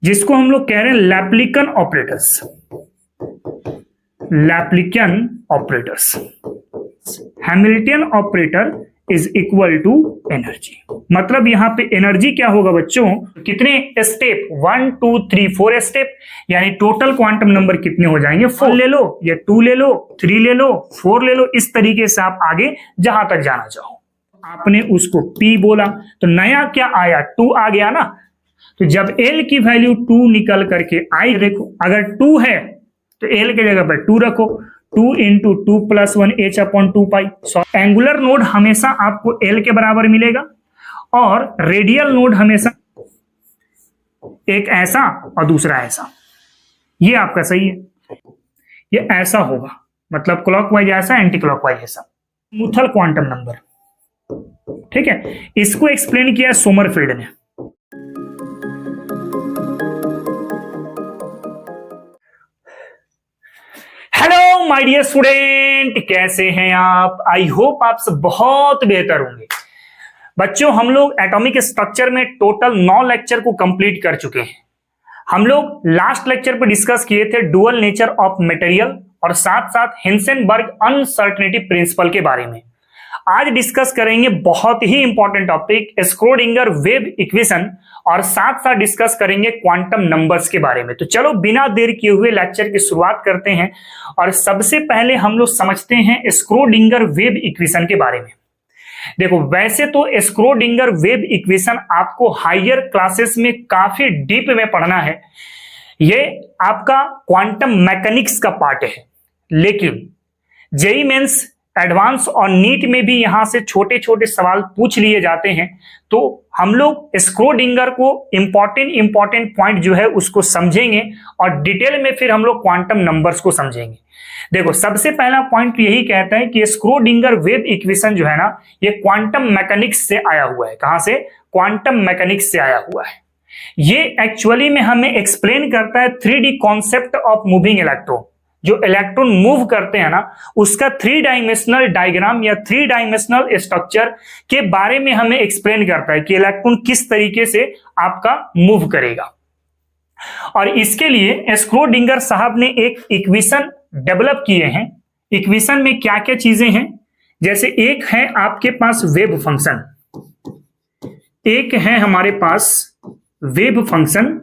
जिसको हम लोग कह रहे हैं Laplacian operators. Laplacian operators, Hamilton operator is equal to energy. मतलब यहां पे एनर्जी क्या होगा बच्चों, कितने स्टेप, 1 2 3 4 स्टेप, यानी टोटल क्वांटम नंबर कितने हो जाएंगे, 4 ले लो या 2 ले लो, 3 ले लो, 4 ले लो, इस तरीके से आप आगे जहां तक जाना चाहो। आपने उसको P बोला तो नया क्या आया, 2 आ गया ना। तो जब L की वैल्यू 2 निकल करके आई, देखो अगर 2 है तो L की जगह पर 2 रखो, 2 इंटू 2 प्लस 1 h अपॉन 2 पाई। एंगुलर नोड हमेशा आपको L के बराबर मिलेगा और रेडियल नोड हमेशा एक ऐसा और दूसरा ऐसा। ये आपका सही है, ये ऐसा होगा, मतलब क्लॉकवाइज ऐसा, एंटी क्लॉकवाइज ऐसा। मुथल क्वांटम नंबर, ठीक है, इसको एक्सप्लेन किया सोमरफेल्ड ने। हेलो माय डियर स्टूडेंट, कैसे हैं आप? आई होप आप सब बहुत बेहतर होंगे। बच्चों, हम लोग एटॉमिक स्ट्रक्चर में टोटल 9 लेक्चर को कंप्लीट कर चुके हैं। हम लोग लास्ट लेक्चर पर डिस्कस किए थे डुअल नेचर ऑफ मटेरियल और साथ साथ हिंसेनबर्ग अनसर्टेनिटी प्रिंसिपल के बारे में। आज डिस्कस करेंगे बहुत ही important topic Schrodinger wave equation और साथ साथ डिस्कस करेंगे क्वांटम नंबर्स के बारे में। तो चलो बिना देर किए हुए लेक्चर की शुरुआत करते हैं और सबसे पहले हम लोग समझते हैं स्क्रोडिंगर वेव इक्वेशन के बारे में। देखो, वैसे तो स्क्रोडिंगर वेव इक्वेशन आपको हायर क्लासेस में काफी डीप में पढ़ना है, ये आपका क्वांटम मैकेनिक्स का पार्ट है, लेकिन जेईई मेंस एडवांस और नीट में भी यहां से छोटे छोटे सवाल पूछ लिए जाते हैं। तो हम लोग स्क्रोडिंगर को इंपॉर्टेंट पॉइंट जो है उसको समझेंगे और डिटेल में फिर हम लोग क्वांटम नंबर्स को समझेंगे। देखो, सबसे पहला पॉइंट यही कहता है कि स्क्रोडिंगर वेव इक्वेशन जो है ना, ये क्वांटम मैकेनिक्स से आया हुआ है। कहां से? क्वांटम मैकेनिक्स से आया हुआ है। ये एक्चुअली में हमें एक्सप्लेन करता है 3D concept of moving electron. जो इलेक्ट्रॉन मूव करते हैं ना, उसका 3 डायमेंशनल डायग्राम या 3 डायमेंशनल स्ट्रक्चर के बारे में हमें एक्सप्लेन करता है कि इलेक्ट्रॉन किस तरीके से आपका मूव करेगा। और इसके लिए स्क्रोडिंगर साहब ने एक इक्वेशन डेवलप किए हैं। इक्वेशन में क्या क्या चीजें हैं, जैसे एक है आपके पास वेव फंक्शन, एक है हमारे पास वेव फंक्शन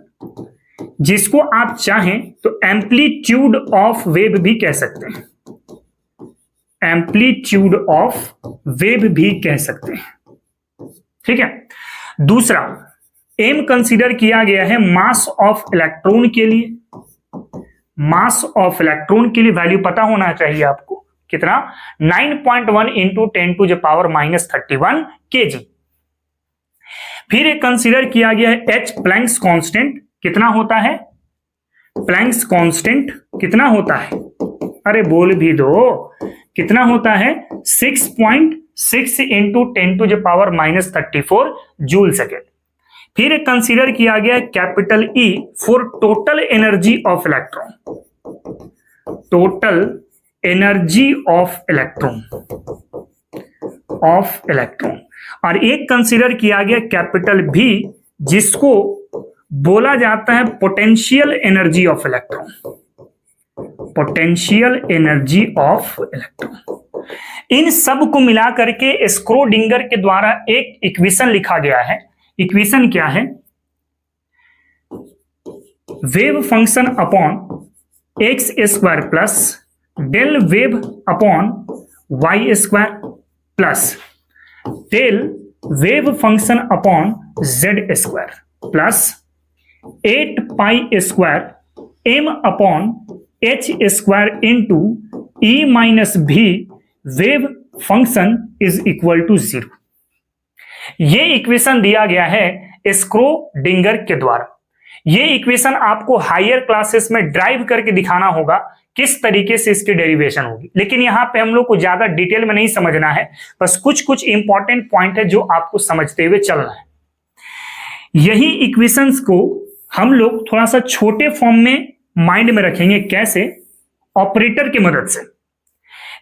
जिसको आप चाहें तो एम्पलीट्यूड ऑफ वेव भी कह सकते हैं, एम्पलीट्यूड ऑफ वेव भी कह सकते हैं, ठीक है। दूसरा एम कंसीडर किया गया है मास ऑफ इलेक्ट्रॉन के लिए। मास ऑफ इलेक्ट्रॉन के लिए वैल्यू पता होना चाहिए आपको, कितना? 9.1 इंटू 10⁻31 kg। फिर एक कंसीडर किया गया है एच प्लैंक्स कांस्टेंट। कितना होता है प्लैंक्स कांस्टेंट? कितना होता है? अरे बोल भी दो, कितना होता है? 6.6 इंटू 10⁻34 जूल सेकेंड। फिर एक कंसीडर किया गया capital E for total energy of electron, total energy of electron, और एक कंसीडर किया गया कैपिटल भी जिसको बोला जाता है potential energy of electron, potential energy of electron. इन सब को मिला करके स्क्रोडिंगर के द्वारा एक इक्वेशन लिखा गया है। इक्वेशन क्या है? Wave function upon X square plus del wave upon Y square plus del wave function upon Z square plus 8 pi square M upon H square into E minus भी wave function is equal to 0। ये equation दिया गया है Schrödinger के द्वारा। ये equation आपको higher classes में ड्राइव करके दिखाना होगा किस तरीके से इसकी डेरिवेशन होगी, लेकिन यहां पे हम लोग को ज्यादा डिटेल में नहीं समझना है, बस कुछ कुछ इंपॉर्टेंट पॉइंट है जो आपको समझते हुए चलना है। यही इक्वेशंस को हम लोग थोड़ा सा छोटे फॉर्म में माइंड में रखेंगे। कैसे? ऑपरेटर की मदद से।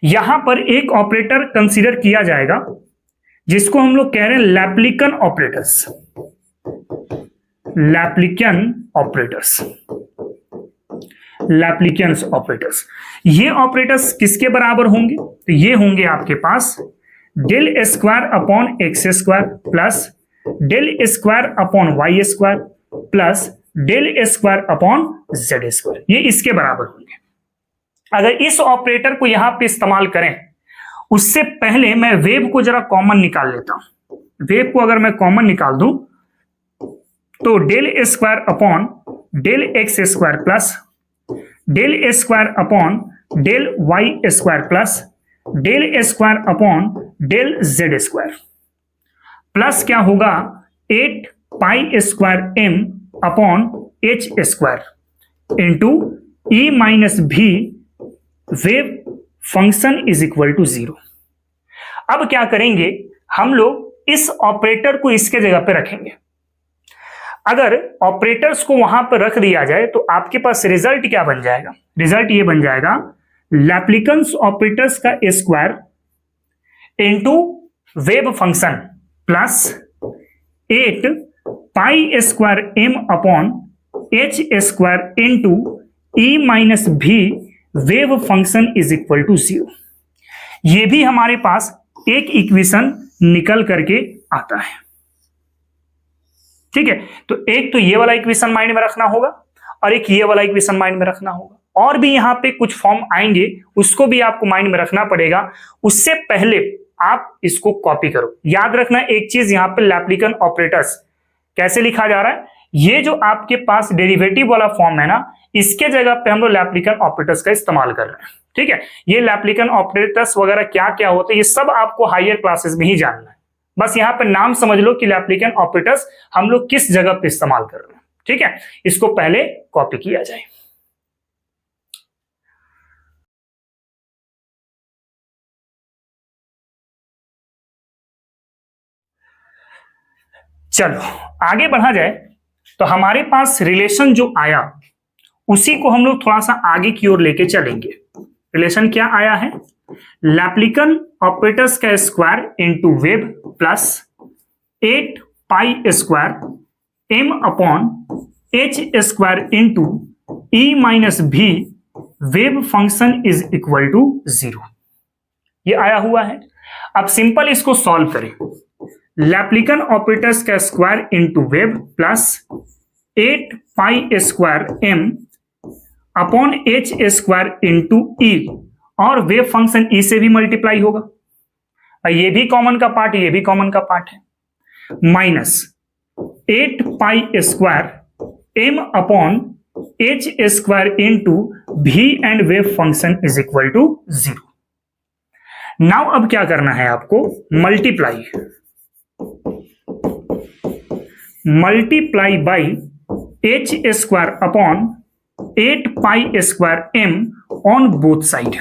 यहां पर एक ऑपरेटर कंसीडर किया जाएगा जिसको हम लोग कह रहे हैं Laplacian operators, Laplacian operators. Laplacian operators, ये ऑपरेटर्स किसके बराबर होंगे? तो ये होंगे आपके पास del square upon X square plus del square upon Y square plus del square upon Z square, ये इसके बराबर होंगे। अगर इस ऑपरेटर को यहां पे इस्तेमाल करें, उससे पहले मैं वेव को जरा कॉमन निकाल लेता हूं। वेव को अगर मैं कॉमन निकाल दूं तो del square upon del X square plus del square upon del Y square plus del square upon del Z square plus क्या होगा 8 pi square M upon H square into E minus भी wave function is equal to 0। अब क्या करेंगे हम लोग, इस operator को इसके जगह पे रखेंगे। अगर ऑपरेटर्स को वहां पर रख दिया जाए तो आपके पास रिजल्ट क्या बन जाएगा? रिजल्ट ये बन जाएगा लैप्लिकियन ऑपरेटर्स का square into wave function plus 8 pi square M upon H square into E minus भी wave function is equal to 0। ये भी हमारे पास एक इक्वेशन निकल करके आता है। ठीक है, तो एक तो ये वाला इक्वेशन माइंड में रखना होगा और एक ये वाला इक्वेशन माइंड में रखना होगा, और भी यहां पे कुछ फॉर्म आएंगे उसको भी आपको माइंड में रखना पड़ेगा। उससे पहले आप इसको कॉपी करो। याद रखना एक चीज, यहां पे लैप्लिकियन ऑपरेटर्स कैसे लिखा जा रहा है, ये जो आपके पास डेरिवेटिव वाला फॉर्म है ना, इसके जगह पे हम लोग लैप्लिकियन ऑपरेटर्स का इस्तेमाल कर रहे हैं। ठीक है, ये लैप्लिकियन ऑपरेटर्स वगैरह क्या क्या होते हैं ये सब आपको हायर क्लासेस में ही जानना है। बस यहां पर नाम समझ लो कि लैप्लिकियन ऑपरेटर्स हम लोग किस जगह पे इस्तेमाल कर रहे हैं। ठीक है, इसको पहले कॉपी किया जाए। चलो आगे बढ़ा जाए, तो हमारे पास रिलेशन जो आया उसी को हम लोग थोड़ा सा आगे की ओर लेके चलेंगे। रिलेशन क्या आया है? लैप्लिकियन ऑपरेटर्स का square into wave plus 8 pi square M upon H square into E minus भी wave function is equal to 0। ये आया हुआ है। अब सिंपल इसको सॉल्व करें। लैप्लिकियन ऑपरेटर्स का square into wave plus 8 pi square M upon H square into E, और वेव फंक्शन ई से भी मल्टीप्लाई होगा, और ये भी कॉमन का पार्ट, ये भी कॉमन का पार्ट है, minus 8 pi square M upon H square into V and wave function is equal to 0। Now अब क्या करना है आपको? Multiply by H square upon 8 pi square M on both side,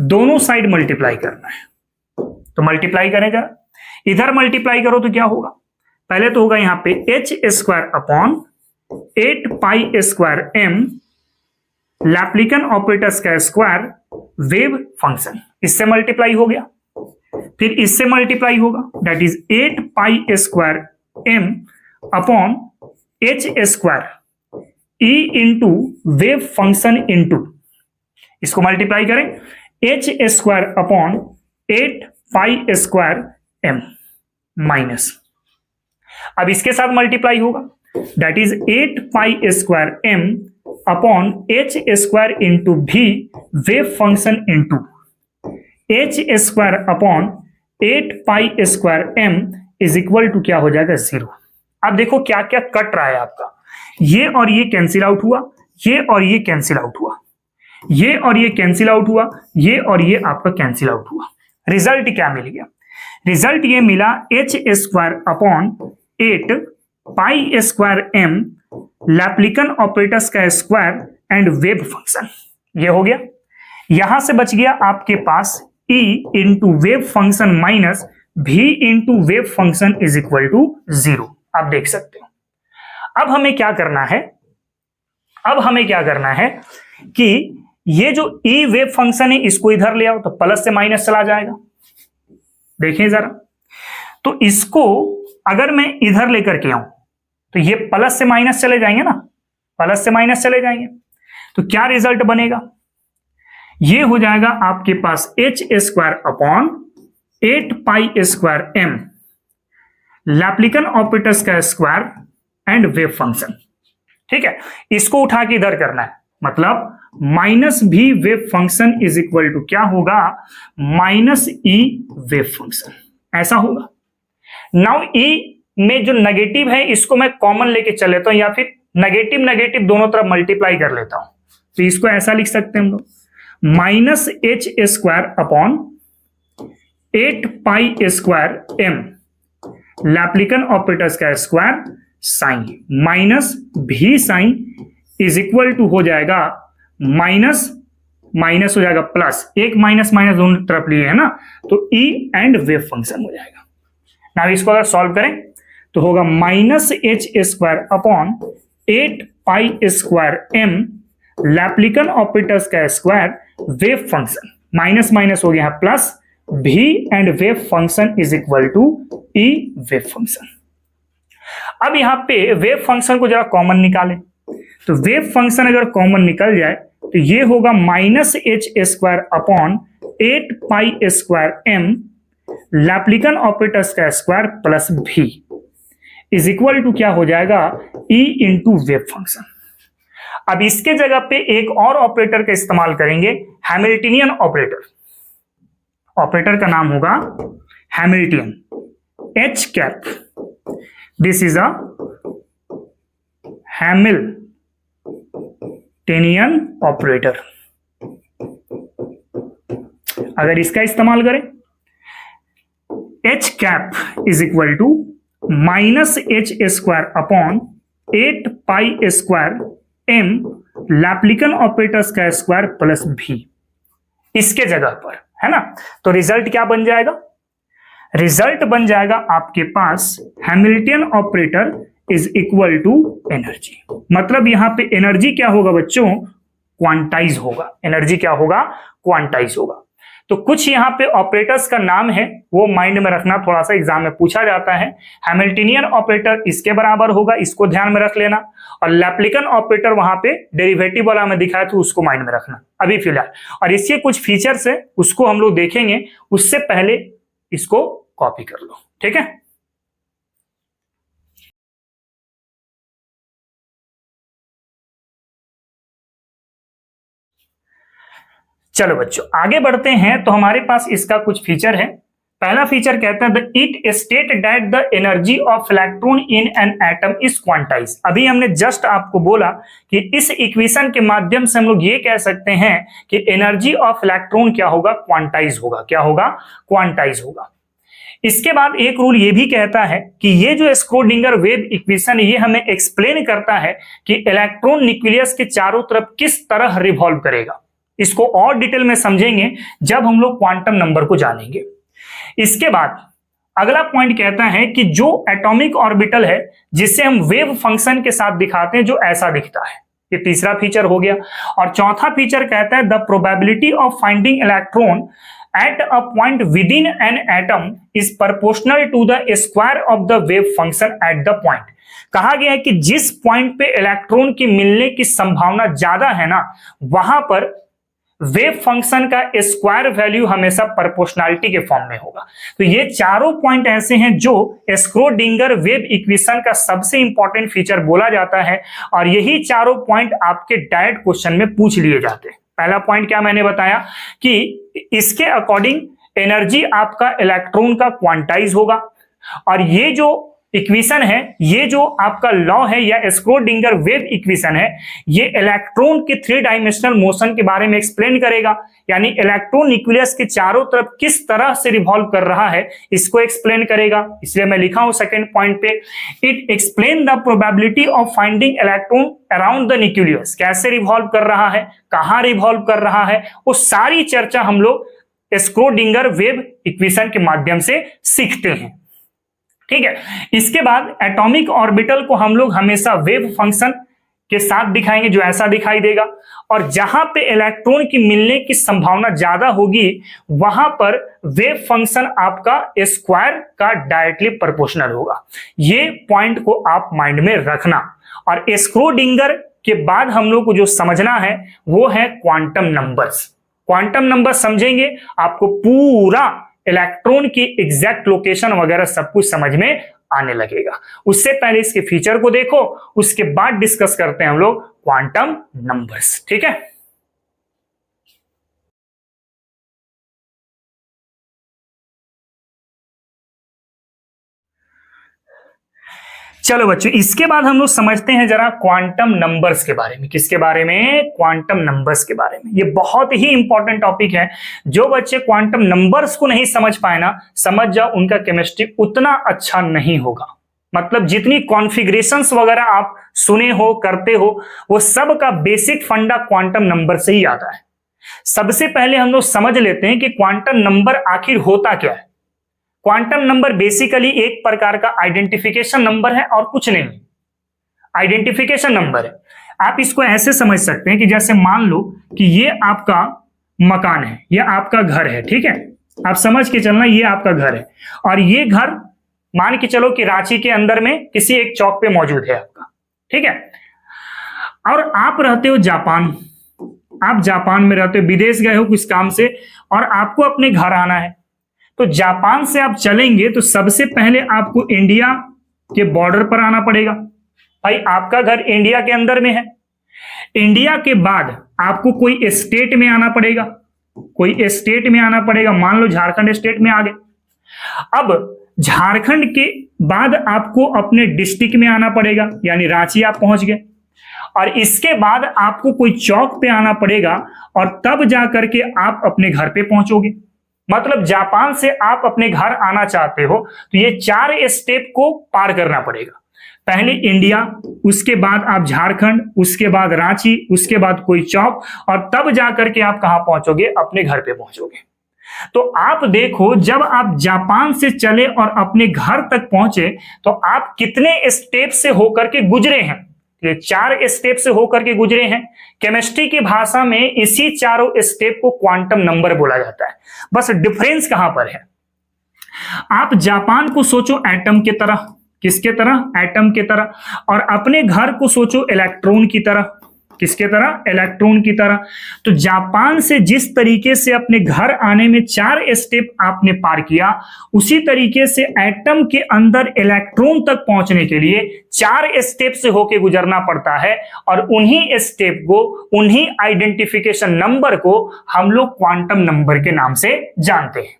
दोनों साइड मल्टीप्लाई करना है। तो मल्टीप्लाई करें जरा, इधर मल्टीप्लाई करो तो क्या होगा? पहले तो होगा यहां पे H square upon 8 pi square M Laplacian operators का स्क्वायर वेव फंक्शन, इससे मल्टीप्लाई हो गया, फिर इससे मल्टीप्लाई होगा, that is 8 pi square M upon H square E into wave function into, इसको मल्टीप्लाई करें H square upon 8 pi square M minus, अब इसके साथ मल्टीप्लाई होगा, that is 8 pi square M upon H square into V wave function into H square upon 8 pi square m is equal to क्या हो जाएगा? 0। अब देखो क्या क्या कट रहा है आपका, ये और ये कैंसिल आउट हुआ, ये और ये कैंसिल आउट हुआ, ये और ये कैंसिल आउट हुआ, ये और ये आपका कैंसिल आउट हुआ। रिजल्ट क्या मिल गया? रिजल्ट ये मिला H square upon 8 pi square M Laplacian operators का स्क्वायर एंड वेव फंक्शन, ये हो गया। यहां से बच गया आपके पास e into wave function minus V into wave function is equal to 0। आप देख सकते हो। अब हमें क्या करना है? अब हमें क्या करना है कि ये जो e वेव फंक्शन है इसको इधर ले आओ, तो प्लस से माइनस चला जाएगा। देखें जरा, तो इसको अगर मैं इधर लेकर के आऊं तो ये प्लस से माइनस चले जाएंगे ना, प्लस से माइनस चले जाएंगे, तो क्या रिजल्ट बनेगा, ये हो जाएगा आपके पास H square upon 8 pi square M laplacian operators का स्क्वायर एंड वेव फंक्शन। ठीक है, इसको उठा के इधर करना है, मतलब माइनस भी wave function is equal to क्या होगा, माइनस ई वेव फंक्शन, ऐसा होगा। नाउ ई में जो नेगेटिव है इसको मैं कॉमन लेके चल लेता हूं, या फिर नेगेटिव नेगेटिव दोनों तरफ मल्टीप्लाई कर लेता हूं, तो इसको ऐसा लिख सकते हैं हम लोग, minus H square upon 8 pi square M laplacian operators का square psi, minus V psi is equal to हो जाएगा माइनस माइनस हो जाएगा प्लस, एक माइनस माइनस दोनों तरफ लिए है ना, तो ई एंड वेव फंक्शन हो जाएगा। ना इसको अगर सॉल्व करें तो होगा minus H square upon 8 pi square M laplacian operators का square wave function, minus minus हो गया है plus, V and wave function is equal to E wave function. अब यहां पे वेव फंक्शन को जरा कॉमन निकालें, तो वेव फंक्शन अगर कॉमन निकल जाए तो ये होगा minus H square upon 8 pi square M laplacian operators का square plus V is equal to क्या हो जाएगा, ई इंटू वेव फंक्शन। अब इसके जगह पे एक और ऑपरेटर का इस्तेमाल करेंगे, हैमिल्टनियन ऑपरेटर। ऑपरेटर का नाम होगा Hamiltonian, H cap, this is a Hamiltonian operator. अगर इसका इस्तेमाल करें, H cap is equal to minus H square upon 8 pi square M laplacian operators का स्क्वायर प्लस भी, इसके जगह पर है ना, तो रिजल्ट क्या बन जाएगा, रिजल्ट बन जाएगा आपके पास Hamiltonian operator is equal to energy. मतलब यहां पे एनर्जी क्या होगा बच्चों, क्वांटाइज होगा, एनर्जी क्या होगा, क्वांटाइज होगा। तो कुछ यहाँ पे ऑपरेटर्स का नाम है वो माइंड में रखना, थोड़ा सा एग्जाम में पूछा जाता है। हैमिल्टनियन ऑपरेटर इसके बराबर होगा, इसको ध्यान में रख लेना, और लैप्लिकन ऑपरेटर वहां पे डेरिवेटिव वाला में दिखाया तो उसको माइंड में रखना अभी फिलहाल। और इसके कुछ फीचर्स है उसको हम लोग देखेंगे, उससे पहले इसको कॉपी कर लो, ठीक है। चलो बच्चों आगे बढ़ते हैं, तो हमारे पास इसका कुछ फीचर है। पहला फीचर कहता है the it state that the energy of electron in an atom is quantize. अभी हमने जस्ट आपको बोला कि इस इक्वेशन के माध्यम से हम लोग ये कह सकते हैं कि एनर्जी ऑफ इलेक्ट्रॉन क्या होगा, क्वांटाइज होगा। क्या होगा, क्वांटाइज होगा। इसके बाद एक रूल ये भी कहता है कि ये जो स्क्रोडिंगर वेव इक्वेशन ये हमें एक्सप्लेन करता है कि इलेक्ट्रॉन न्यूक्लियस के चारों तरफ किस तरह रिवॉल्व करेगा। इसको और डिटेल में समझेंगे जब हम लोग क्वांटम नंबर को जानेंगे। इसके बाद अगला पॉइंट कहता है कि जो एटॉमिक ऑर्बिटल है जिसे हम वेव फंक्शन के साथ दिखाते हैं, जो ऐसा दिखता है, ये तीसरा फीचर हो गया। और चौथा फीचर कहता है the probability of finding electron at a point within an atom is proportional to the square of the wave function at the point. कहा गया है कि जिस पॉइंट पे इलेक्ट्रॉन की मिलने की संभावना ज्यादा है ना, वहां पर वेव फंक्शन का स्क्वायर वैल्यू हमेशा प्रोपोर्शनलिटी के फॉर्म में होगा। तो ये चारों पॉइंट ऐसे हैं जो स्क्रोडिंगर वेव इक्वेशन का सबसे इंपॉर्टेंट फीचर बोला जाता है, और यही चारों पॉइंट आपके डायरेक्ट क्वेश्चन में पूछ लिए जाते हैं। पहला पॉइंट क्या मैंने बताया कि इसके अकॉर्डिंग एनर्जी आपका इलेक्ट्रॉन का क्वांटाइज होगा, और ये जो इक्वेशन है, ये जो आपका लॉ है या स्क्रोडिंगर वेव इक्वेशन है, ये इलेक्ट्रॉन के 3 डायमेंशनल मोशन के बारे में एक्सप्लेन करेगा। यानी इलेक्ट्रॉन न्यूक्लियस के चारों तरफ किस तरह से रिवॉल्व कर रहा है इसको एक्सप्लेन करेगा। इसलिए मैं लिखा हूं सेकंड पॉइंट पे, it explain the probability of finding electron around the nucleus. कैसे रिवॉल्व कर रहा है, कहां रिवॉल्व कर रहा है, वो सारी चर्चा हम लोग स्क्रोडिंगर वेव इक्वेशन के माध्यम से सीखते हैं। ठीक है। इसके बाद एटॉमिक ऑर्बिटल को हम लोग हमेशा वेव फंक्शन के साथ दिखाएंगे जो ऐसा दिखाई देगा, और जहां पे इलेक्ट्रॉन की मिलने की संभावना ज्यादा होगी वहां पर वेव फंक्शन आपका स्क्वायर का डायरेक्टली प्रोपोर्शनल होगा। ये पॉइंट को आप माइंड में रखना। और स्क्रोडिंगर के बाद हम लोग को जो समझना है वो है क्वांटम नंबर्स। क्वांटम नंबर समझेंगे आपको पूरा इलेक्ट्रॉन की एग्जैक्ट लोकेशन वगैरह सब कुछ समझ में आने लगेगा। उससे पहले इसके फीचर को देखो, उसके बाद डिस्कस करते हैं हम लोग क्वांटम नंबर्स। ठीक है, चलो बच्चों, इसके बाद हम लोग समझते हैं जरा क्वांटम नंबर्स के बारे में। किसके बारे में? क्वांटम नंबर्स के बारे में। ये बहुत ही इंपॉर्टेंट टॉपिक है। जो बच्चे क्वांटम नंबर्स को नहीं समझ पाए ना, समझ जाओ उनका केमिस्ट्री उतना अच्छा नहीं होगा। मतलब जितनी कॉन्फ़िगरेशंस वगैरह आप सुने हो, करते हो, वो सब का बेसिक फंडा क्वांटम नंबर से ही आता है। सबसे पहले हम लोग समझ लेते हैं कि क्वांटम नंबर आखिर होता क्या है। क्वांटम नंबर बेसिकली एक प्रकार का आइडेंटिफिकेशन नंबर है और कुछ नहीं। आइडेंटिफिकेशन नंबर है, आप इसको ऐसे समझ सकते हैं कि जैसे मान लो कि ये आपका मकान है, ये आपका घर है। ठीक है, आप समझ के चलना ये आपका घर है, और ये घर मान के चलो कि रांची के अंदर में किसी एक चौक पे मौजूद है आपका। ठीक है, और आप रहते हो जापान, आप जापान में रहते हो, विदेश गए हो कुछ काम से, और आपको अपने घर आना है। तो जापान से आप चलेंगे तो सबसे पहले आपको इंडिया के बॉर्डर पर आना पड़ेगा। भाई आपका घर इंडिया के अंदर में है। इंडिया के बाद आपको कोई स्टेट में आना पड़ेगा, कोई स्टेट में आना पड़ेगा। मान लो झारखंड स्टेट में आ गए। अब झारखंड के बाद आपको अपने डिस्ट्रिक्ट में आना पड़ेगा, यानी रांची आप पहुंच गए। और इसके बाद आपको कोई चौक पे आना पड़ेगा, और तब जाकर के आप अपने घर पे पहुंचोगे। मतलब जापान से आप अपने घर आना चाहते हो तो ये 4 स्टेप को पार करना पड़ेगा। पहले इंडिया, उसके बाद आप झारखंड, उसके बाद रांची, उसके बाद कोई चौक, और तब जाकर के आप कहां पहुंचोगे? अपने घर पे पहुंचोगे। तो आप देखो, जब आप जापान से चले और अपने घर तक पहुंचे तो आप कितने स्टेप से होकर के गुजरे हैं? ये 4 स्टेप से होकर के गुजरे हैं। केमिस्ट्री की भाषा में इसी चारों स्टेप को क्वांटम नंबर बोला जाता है। बस डिफरेंस कहां पर है? आप जापान को सोचो एटम की तरह। किसके तरह? एटम की तरह। और अपने घर को सोचो इलेक्ट्रॉन की तरह। किसके तरह? इलेक्ट्रॉन की तरह। तो जापान से जिस तरीके से अपने घर आने में 4 स्टेप आपने पार किया, उसी तरीके से एटम के अंदर इलेक्ट्रॉन तक पहुंचने के लिए 4 स्टेप से होके गुजरना पड़ता है। और उन्हीं स्टेप को, उन्हीं आइडेंटिफिकेशन नंबर को हम लोग क्वांटम नंबर के नाम से जानते हैं।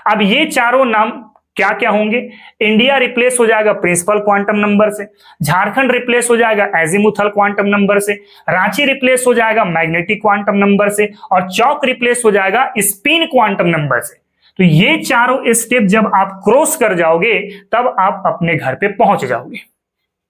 अब ये चारों नाम क्या क्या होंगे? इंडिया रिप्लेस हो जाएगा प्रिंसिपल क्वांटम नंबर से, झारखंड रिप्लेस हो जाएगा एजीमुथल क्वांटम नंबर से, रांची रिप्लेस हो जाएगा मैग्नेटिक क्वांटम नंबर से, और चौक रिप्लेस हो जाएगा स्पिन क्वांटम नंबर से। तो ये चारों स्टेप जब आप क्रॉस कर जाओगे तब आप अपने घर पे पहुंच जाओगे।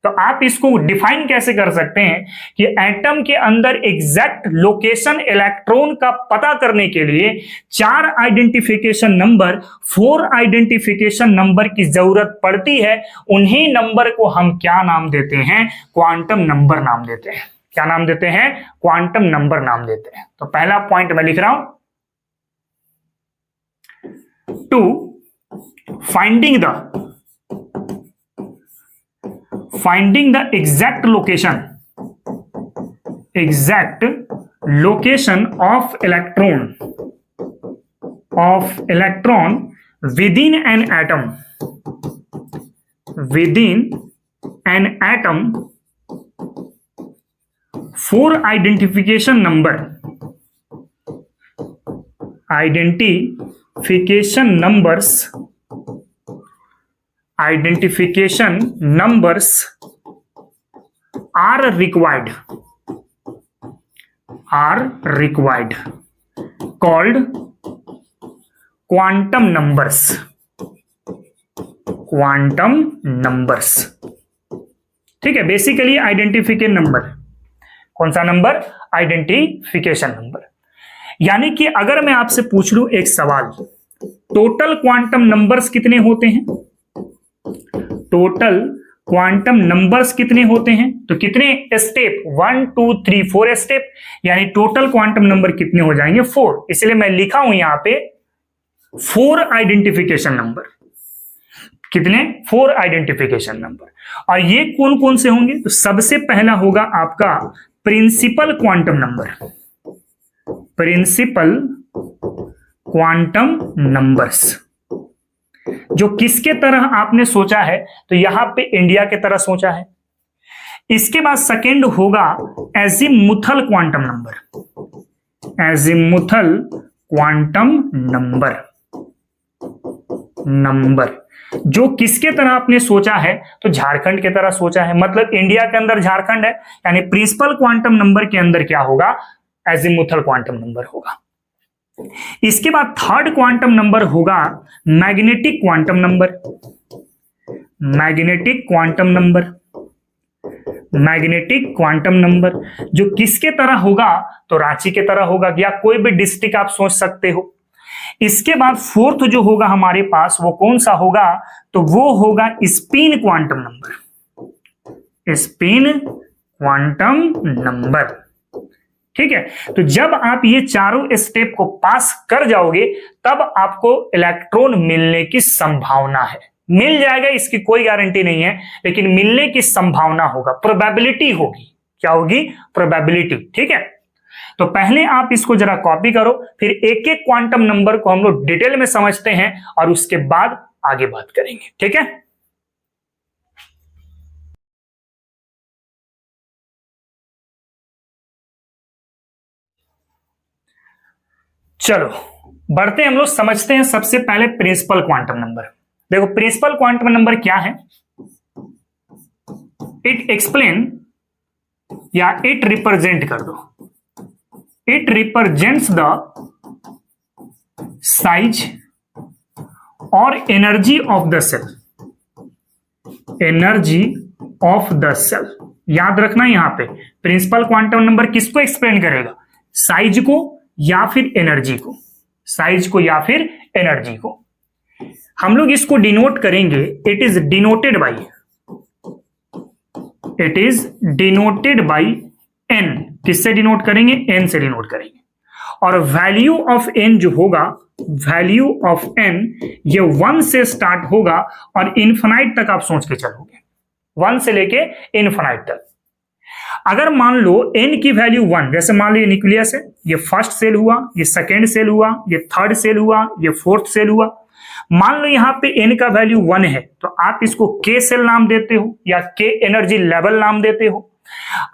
तो आप इसको डिफाइन कैसे कर सकते हैं कि एटम के अंदर एग्जैक्ट लोकेशन इलेक्ट्रॉन का पता करने के लिए 4 आइडेंटिफिकेशन नंबर, 4 आइडेंटिफिकेशन नंबर की जरूरत पड़ती है। उन्हीं नंबर को हम क्या नाम देते हैं? क्वांटम नंबर नाम देते हैं। क्या नाम देते हैं? क्वांटम नंबर नाम देते हैं। तो पहला पॉइंट मैं लिख रहा हूं, to finding the exact location of electron within an atom, 4 identification numbers are required, called quantum numbers। ठीक है, बेसिकली आइडेंटिफिकेशन नंबर। कौन सा नंबर? Identification number. यानी कि अगर मैं आपसे पूछ लूं एक सवाल, टोटल क्वांटम नंबर्स कितने होते हैं? टोटल क्वांटम नंबर्स कितने होते हैं, तो कितने स्टेप, 1 2 3 4 स्टेप, यानी टोटल क्वांटम नंबर कितने हो जाएंगे 4। इसलिए मैं लिखा हूं यहां पे 4 आइडेंटिफिकेशन नंबर। कितने, 4 आइडेंटिफिकेशन नंबर। और ये कौन कौन से होंगे, तो सबसे पहला होगा आपका principal quantum number, principal quantum numbers, जो किसके तरह आपने सोचा है, तो यहां पे इंडिया के तरह सोचा है। इसके बाद सेकंड होगा azimuthal quantum number, azimuthal quantum number जो किसके तरह आपने सोचा है, तो झारखंड के तरह सोचा है, मतलब इंडिया के अंदर झारखंड है, यानी प्रिंसिपल क्वांटम नंबर के अंदर क्या होगा, एजीमुथल क्वांटम नंबर होगा। इसके बाद थर्ड क्वांटम नंबर होगा magnetic quantum number, magnetic quantum number, magnetic quantum number जो किसके तरह होगा, तो रांची के तरह होगा, या कोई भी डिस्ट्रिक्ट आप सोच सकते हो। इसके बाद फोर्थ जो होगा हमारे पास वो कौन सा होगा, तो वो होगा spin quantum number, spin quantum number. ठीक है, तो जब आप ये चारों स्टेप को पास कर जाओगे तब आपको इलेक्ट्रॉन मिलने की संभावना है। मिल जाएगा इसकी कोई गारंटी नहीं है, लेकिन मिलने की संभावना होगा, प्रोबेबिलिटी होगी। क्या होगी, प्रोबेबिलिटी। ठीक है, तो पहले आप इसको जरा कॉपी करो, फिर एक एक क्वांटम नंबर को हम लोग डिटेल में समझते हैं और उसके बाद आगे बात करेंगे। ठीक है, चलो बढ़ते हैं हम लोग, समझते हैं सबसे पहले प्रिंसिपल क्वांटम नंबर। देखो प्रिंसिपल क्वांटम नंबर क्या है, इट एक्सप्लेन या इट रिप्रेजेंट कर दो, इट रिप्रेजेंट्स द साइज और energy of the shell, energy of the shell. याद रखना यहां पे प्रिंसिपल क्वांटम नंबर किसको एक्सप्लेन करेगा, साइज को या फिर एनर्जी को, साइज को या फिर एनर्जी को। हम लोग इसको डिनोट करेंगे, it is denoted by, it is denoted by n. किससे डिनोट करेंगे, एन से डिनोट करेंगे। और वैल्यू ऑफ एन जो होगा, वैल्यू ऑफ एन ये 1 से स्टार्ट होगा और इन्फिनाइट तक आप सोच के चलोगे, 1 से लेके इन्फिनाइट तक। अगर मान लो n की वैल्यू 1, जैसे मान लो ये न्यूक्लियस है, ये फर्स्ट सेल हुआ, ये सेकेंड सेल हुआ, ये थर्ड सेल हुआ, ये फोर्थ सेल हुआ। मान लो यहां पे n का वैल्यू 1 है, तो आप इसको k सेल नाम देते हो या k एनर्जी लेवल नाम देते हो।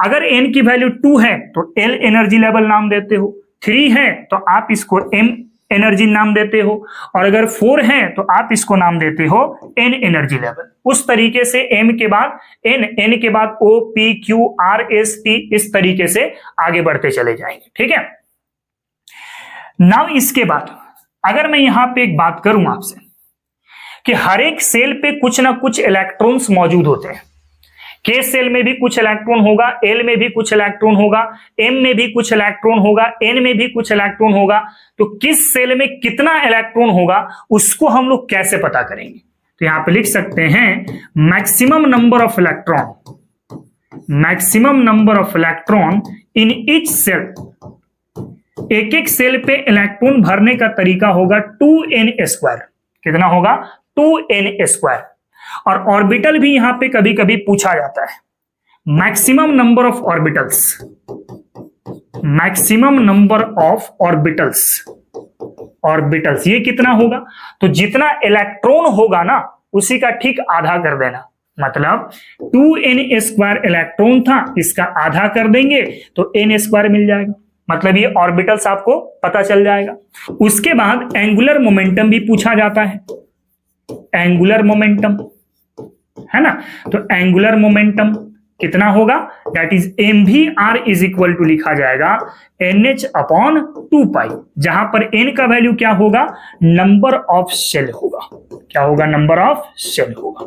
अगर n की वैल्यू 2 है तो l एनर्जी लेवल नाम देते हो, 3 है तो आप इसको m एनर्जी नाम देते हो, और अगर 4 है तो आप इसको नाम देते हो n एनर्जी लेवल। उस तरीके से m के बाद n के बाद o p q r s t, इस तरीके से आगे बढ़ते चले जाएंगे। ठीक है, नाउ इसके बाद अगर मैं यहां पे एक बात करूं आपसे कि हर एक सेल पे कुछ ना कुछ इलेक्ट्रॉन्स मौजूद होते हैं। के सेल में भी कुछ इलेक्ट्रॉन होगा, एल में भी कुछ इलेक्ट्रॉन होगा, एम में भी कुछ इलेक्ट्रॉन होगा, एन में भी कुछ इलेक्ट्रॉन होगा। तो किस सेल में कितना इलेक्ट्रॉन होगा उसको हम लोग कैसे पता करेंगे, तो यहां पे लिख सकते हैं maximum number of electron, maximum number of electron in each shell. एक एक सेल पे इलेक्ट्रॉन भरने का तरीका होगा 2n²। कितना होगा, 2n²। और ऑर्बिटल भी यहां पे कभी कभी पूछा जाता है, maximum number of orbitals, maximum number of orbitals, orbitals ये कितना होगा, तो जितना इलेक्ट्रॉन होगा ना उसी का ठीक आधा कर देना। मतलब 2n² इलेक्ट्रॉन था, इसका आधा कर देंगे तो n² मिल जाएगा। मतलब ये ऑर्बिटल्स आपको पता चल जाएगा। उसके बाद एंगुलर मोमेंटम भी पूछा जाता है, एंगुलर मोमेंटम है ना, तो एंगुलर मोमेंटम कितना होगा, that is mvr is equal to लिखा जाएगा nh/2π, जहां पर n का वैल्यू क्या होगा, नंबर ऑफ शेल होगा। क्या होगा, नंबर ऑफ शेल होगा।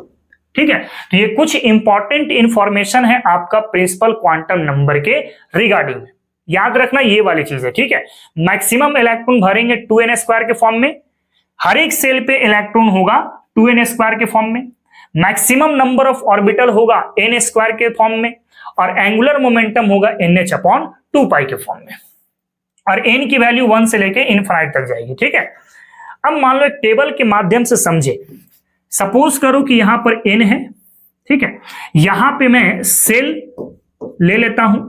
ठीक है, तो ये कुछ इंपॉर्टेंट इंफॉर्मेशन है आपका प्रिंसिपल क्वांटम नंबर के रिगार्डिंग में। याद रखना ये वाली चीज है। ठीक है, मैक्सिमम इलेक्ट्रॉन भरेंगे 2n² के फॉर्म में, हर एक सेल पे इलेक्ट्रॉन होगा 2n² के फॉर्म में। मैक्सिमम नंबर ऑफ ऑर्बिटल होगा n स्क्वायर के फॉर्म में, और एंगुलर मोमेंटम होगा nh/2π के फॉर्म में, और n की वैल्यू 1 से लेके इनफाइनाइट तक जाएगी। ठीक है, अब मान लो एक टेबल के माध्यम से समझे। सपोज करो कि यहां पर n है, ठीक है, यहां पे मैं सेल ले लेता हूं,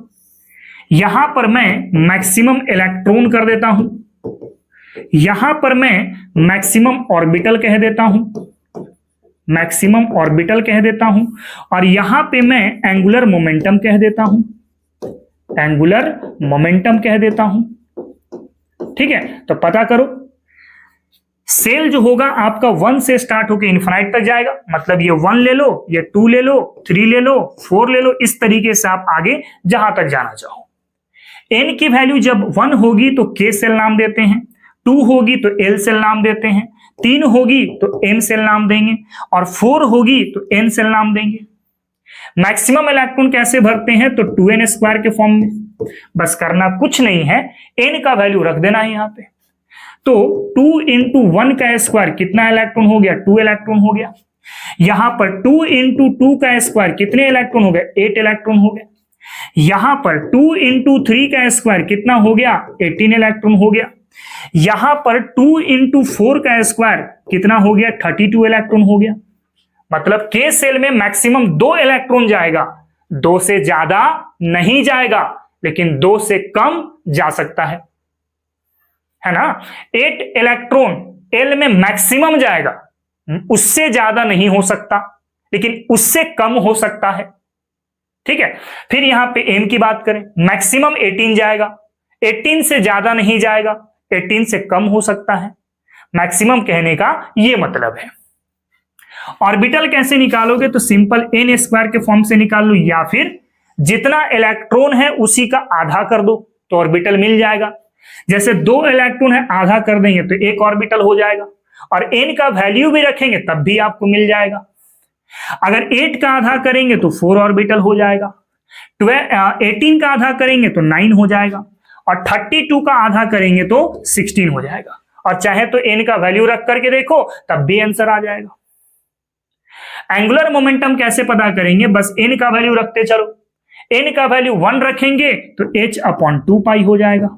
यहां पर मैं मैक्सिमम इलेक्ट्रॉन कर देता हूं, यहां पर मैं मैक्सिमम ऑर्बिटल कह देता हूं, मैक्सिमम ऑर्बिटल कह देता हूं, और यहां पे मैं एंगुलर मोमेंटम कह देता हूं, एंगुलर मोमेंटम कह देता हूं। ठीक है, तो पता करो सेल जो होगा आपका 1 से स्टार्ट होकर इनफाइनाइट तक जाएगा, मतलब ये 1 ले लो, ये 2 ले लो, 3 ले लो, 4 ले लो, इस तरीके से आप आगे जहां तक जाना चाहो। n की वैल्यू जब 1 होगी तो k सेल नाम देते हैं, 2 होगी तो l सेल नाम देते हैं, 3 होगी तो m सेल नाम देंगे, और 4 होगी तो n सेल नाम देंगे। मैक्सिमम इलेक्ट्रॉन कैसे भरते हैं, तो 2n स्क्वायर के फॉर्म में। बस करना कुछ नहीं है, n का वैल्यू रख देना है यहां पे। तो 2 × 1 का स्क्वायर कितना इलेक्ट्रॉन हो गया, 2 इलेक्ट्रॉन हो गया। यहां पर 2 × 2 का स्क्वायर कितने इलेक्ट्रॉन हो गए, 8 इलेक्ट्रॉन हो गए। यहां पर 2 × 3 का स्क्वायर कितना हो गया, 18 इलेक्ट्रॉन हो गया। यहां पर 2 × 4 का स्क्वायर कितना हो गया, 32 इलेक्ट्रॉन हो गया। मतलब के सेल में मैक्सिमम 2 इलेक्ट्रॉन जाएगा, 2 से ज्यादा नहीं जाएगा, लेकिन 2 से कम जा सकता है ना। 8 इलेक्ट्रॉन एल में मैक्सिमम जाएगा, उससे ज्यादा नहीं हो सकता, लेकिन उससे कम हो सकता है। ठीक है, फिर यहां पे एम की बात करें, मैक्सिमम 18 जाएगा, 18 से ज्यादा नहीं जाएगा, 18 से कम हो सकता है। मैक्सिमम कहने का यह मतलब है। ऑर्बिटल कैसे निकालोगे, तो सिंपल n स्क्वायर के फॉर्म से निकाल लो, या फिर जितना इलेक्ट्रॉन है उसी का आधा कर दो तो ऑर्बिटल मिल जाएगा। जैसे 2 इलेक्ट्रॉन है, आधा कर देंगे तो 1 ऑर्बिटल हो जाएगा, और n का वैल्यू भी रखेंगे तब भी आपको मिल जाएगा। अगर 8 का आधा करेंगे तो 4 ऑर्बिटल हो जाएगा, 18 का आधा करेंगे तो 9 हो जाएगा, और 32 का आधा करेंगे तो 16 हो जाएगा। और चाहे तो n का वैल्यू रख करके देखो तब भी आंसर आ जाएगा। एंगुलर मोमेंटम कैसे पता करेंगे, बस n का वैल्यू रखते चलो। n का वैल्यू 1 रखेंगे तो h/2π हो जाएगा।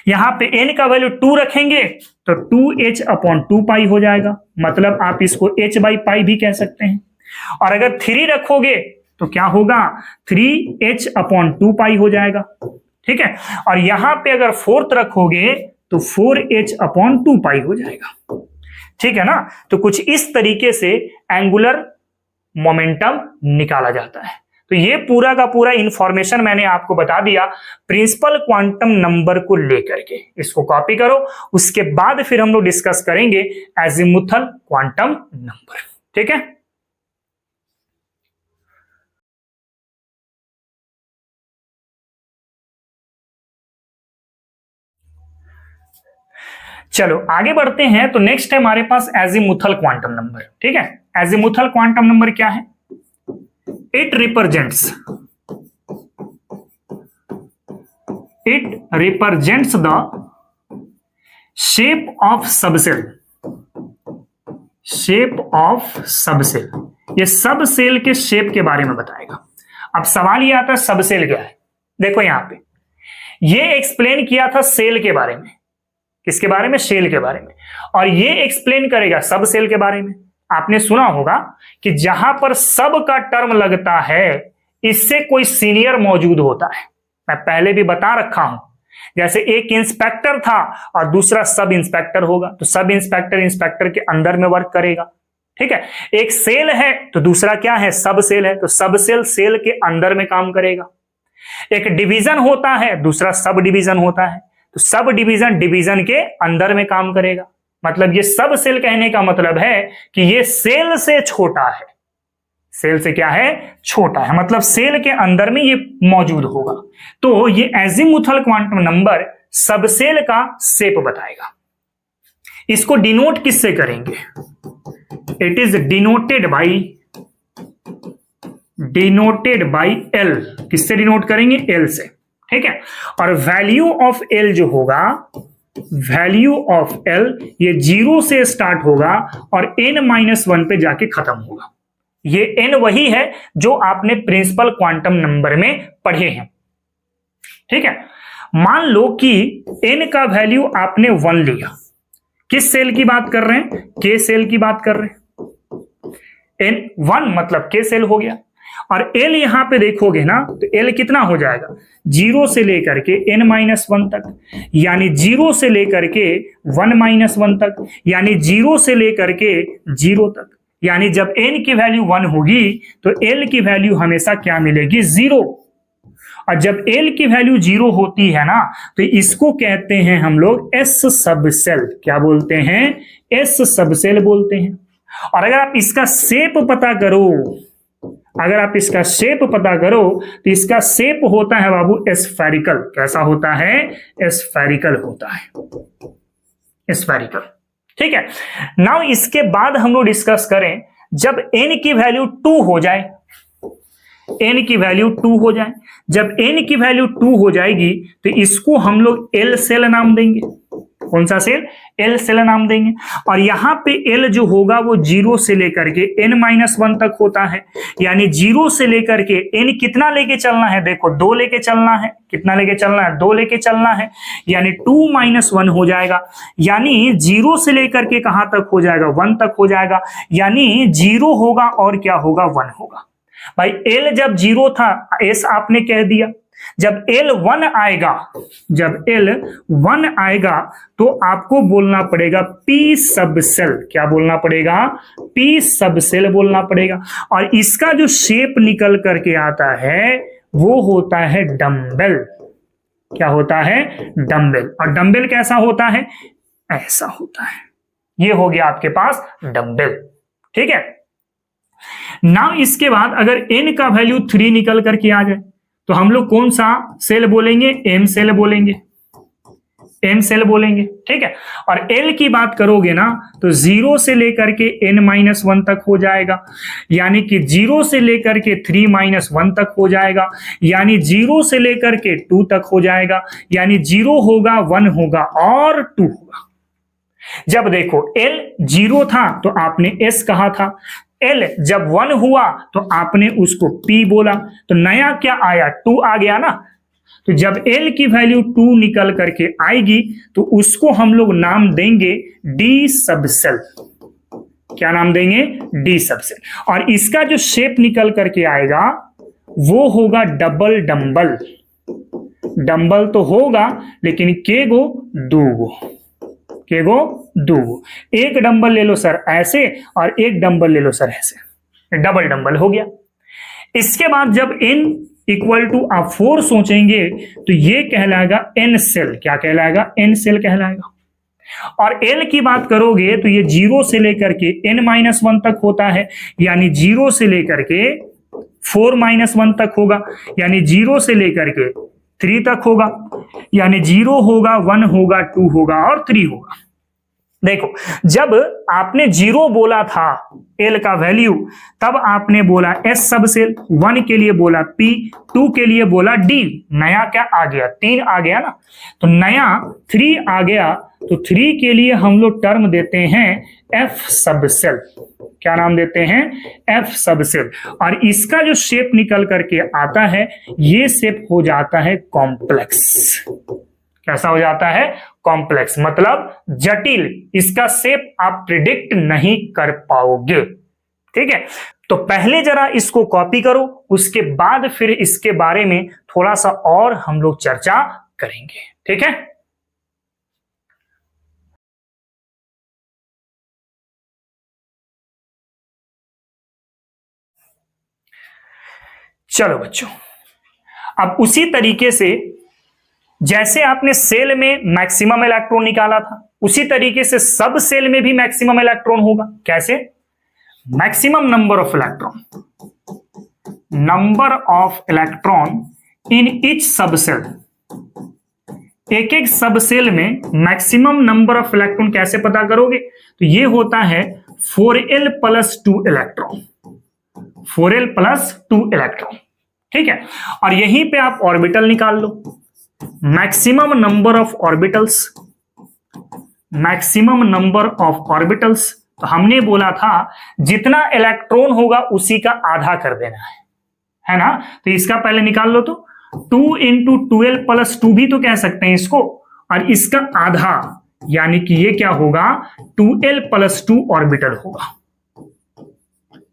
यहां पे n का वैल्यू 2 रखेंगे तो 2h/2π हो जाएगा, मतलब आप इसको h/π भी कह सकते हैं। और अगर 3 रखोगे तो क्या होगा, 3h/2π हो जाएगा। ठीक है, और यहां पे अगर 4th रखोगे तो 4h/2π हो जाएगा। ठीक है ना, तो कुछ इस तरीके से एंगुलर मोमेंटम निकाला जाता है। तो ये पूरा का पूरा इंफॉर्मेशन मैंने आपको बता दिया प्रिंसिपल क्वांटम नंबर को लेकर के। इसको कॉपी करो, उसके बाद फिर हम लोग डिस्कस करेंगे एजीमुथल क्वांटम नंबर। ठीक है, चलो आगे बढ़ते हैं। तो नेक्स्ट है हमारे पास एजीमुथल क्वांटम नंबर। ठीक है, एजीमुथल क्वांटम नंबर क्या है, it represents the shape of subcell, shape of subcell। ये सब सेल के शेप के बारे में बताएगा। अब सवाल ये आता है सब सेल क्या है। देखो यहां पे ये एक्सप्लेन किया था सेल के बारे में, किसके बारे में, सेल के बारे में, और ये एक्सप्लेन करेगा सब सेल के बारे में। आपने सुना होगा कि जहां पर सब का टर्म लगता है इससे कोई सीनियर मौजूद होता है। मैं पहले भी बता रखा हूं, जैसे एक इंस्पेक्टर था और दूसरा सब इंस्पेक्टर होगा, तो सब इंस्पेक्टर इंस्पेक्टर के अंदर में वर्क करेगा। ठीक है, एक सेल है तो दूसरा क्या है, सब सेल है, तो सब सेल सेल के अंदर में काम करेगा। एक डिवीजन होता है, दूसरा सब डिवीजन होता है, तो सब डिवीजन डिवीजन के अंदर में काम करेगा। मतलब ये सब सेल कहने का मतलब है कि ये सेल से छोटा है, सेल से क्या है, छोटा है, मतलब सेल के अंदर में ये मौजूद होगा। तो ये एजीमुथल क्वांटम नंबर सब सेल का शेप बताएगा। इसको डिनोट किससे करेंगे, it is denoted by L. किससे डिनोट करेंगे, एल से। ठीक है, और वैल्यू ऑफ एल जो होगा, वैल्यू ऑफ एल ये 0 से स्टार्ट होगा और n-1 पे जाके खत्म होगा। ये n वही है जो आपने प्रिंसिपल क्वांटम नंबर में पढ़े हैं। ठीक है, मान लो कि n का वैल्यू आपने 1 लिया। किस सेल की बात कर रहे हैं? k सेल की बात कर रहे हैं। n 1 मतलब k सेल हो गया। और l यहां पे देखोगे ना तो l कितना हो जाएगा? 0 से लेकर के n-1 तक, यानी 0 से लेकर के 1-1 तक, यानी 0 से लेकर के 0 तक। यानी जब n की वैल्यू 1 होगी तो l की वैल्यू हमेशा क्या मिलेगी? 0। और जब l की वैल्यू 0 होती है ना तो इसको कहते हैं हम लोग s सबसेल। क्या बोलते हैं? s सबसेल बोलते हैं। और अगर आप इसका शेप पता करो, अगर आप इसका शेप पता करो तो इसका शेप होता है बाबू स्फेरिकल। कैसा होता है? स्फेरिकल होता है, स्फेरिकल। ठीक है, नाउ इसके बाद हम लोग डिस्कस करें, जब n की वैल्यू 2 हो जाए, n की वैल्यू 2 हो जाए, जब n की वैल्यू 2 हो जाएगी तो इसको हम लोग l सेल नाम देंगे। कौन सा सेल? l सेल नाम देंगे। और यहां पे l जो होगा वो 0 से लेकर के n-1 तक होता है, यानी 0 से लेकर के n कितना लेके चलना है? देखो 2 लेके चलना है। कितना लेके चलना है? 2 लेके चलना है, यानी 2-1 हो जाएगा। यानी 0 से लेकर के कहां तक हो जाएगा? 1 तक हो जाएगा। यानी 0 होगा और क्या होगा? 1 होगा। भाई l जब 0 था, s आपने कह दिया। जब l 1 आएगा, जब l 1 आएगा तो आपको बोलना पड़ेगा p सबसेल। क्या बोलना पड़ेगा? p सबसेल बोलना पड़ेगा। और इसका जो शेप निकल करके आता है वो होता है डंबल। क्या होता है? डंबल। और डंबल कैसा होता है? ऐसा होता है। ये हो गया आपके पास डंबल। ठीक है, नाउ इसके बाद अगर n का वैल्यू 3 निकल करके आ जाए तो हम लोग कौन सा सेल बोलेंगे? m सेल बोलेंगे, m सेल बोलेंगे। ठीक है, और l की बात करोगे ना तो 0 से लेकर के n-1 तक हो जाएगा, यानी कि 0 से लेकर के 3-1 तक हो जाएगा, यानी 0 से लेकर के 2 तक हो जाएगा, यानी 0 होगा, 1 होगा और 2 होगा। जब देखो l 0 था तो आपने s कहा था, l जब 1 हुआ तो आपने उसको p बोला, तो नया क्या आया? 2 आ गया ना। तो जब l की वैल्यू 2 निकल करके आएगी तो उसको हम लोग नाम देंगे d सबसेल। क्या नाम देंगे? d subshell. और इसका जो शेप निकल करके आएगा वो होगा डबल डंबल। डंबल तो होगा लेकिन केगो? 2 गो। केगो? 2 गो। एक डंबल ले लो सर ऐसे और एक डंबल ले लो सर ऐसे, डबल डंबल हो गया। इसके बाद जब n इक्वल टू आप 4 सोचेंगे तो ये कहलाएगा n सेल। क्या कहलाएगा? n सेल कहलाएगा। और l की बात करोगे तो ये 0 से लेकर के n-1 तक होता है, यानी 0 से लेकर के 4-1 तक होगा, यानी 0 से लेकर के 3 तक होगा, यानी 0 होगा, 1 होगा, 2 होगा और 3 होगा। देखो जब आपने 0 बोला था l का वैल्यू, तब आपने बोला s सबसेल, 1 के लिए बोला p, 2 के लिए बोला d। नया क्या आ गया? 3 आ गया ना, तो नया 3 आ गया। तो 3 के लिए हम लोग टर्म देते हैं f सबसेल। क्या नाम देते हैं? f subshell. और इसका जो शेप निकल करके आता है ये शेप हो जाता है कॉम्प्लेक्स। कैसा हो जाता है? कॉम्प्लेक्स, मतलब जटिल। इसका शेप आप प्रिडिक्ट नहीं कर पाओगे। ठीक है, तो पहले जरा इसको कॉपी करो, उसके बाद फिर इसके बारे में थोड़ा सा और हम लोग चर्चा करेंगे। ठीक है, चलो बच्चों, अब उसी तरीके से जैसे आपने सेल में मैक्सिमम इलेक्ट्रॉन निकाला था, उसी तरीके से सब सेल में भी मैक्सिमम इलेक्ट्रॉन होगा। कैसे? Maximum number of electron, number of electron in each सब सेल। एक एक सब सेल में मैक्सिमम नंबर ऑफ इलेक्ट्रॉन कैसे पता करोगे? तो ये होता है 4l + 2 इलेक्ट्रॉन, 4l + 2 इलेक्ट्रॉन। ठीक है, और यहीं पे आप ऑर्बिटल निकाल लो। Maximum number of orbitals, maximum number of orbitals तो हमने बोला था जितना इलेक्ट्रॉन होगा उसी का आधा कर देना है ना। तो इसका पहले निकाल लो, तो 2 इंटू 12+2 भी तो कह सकते हैं इसको, और इसका आधा यानी कि ये क्या होगा 12+2 ऑर्बिटल होगा,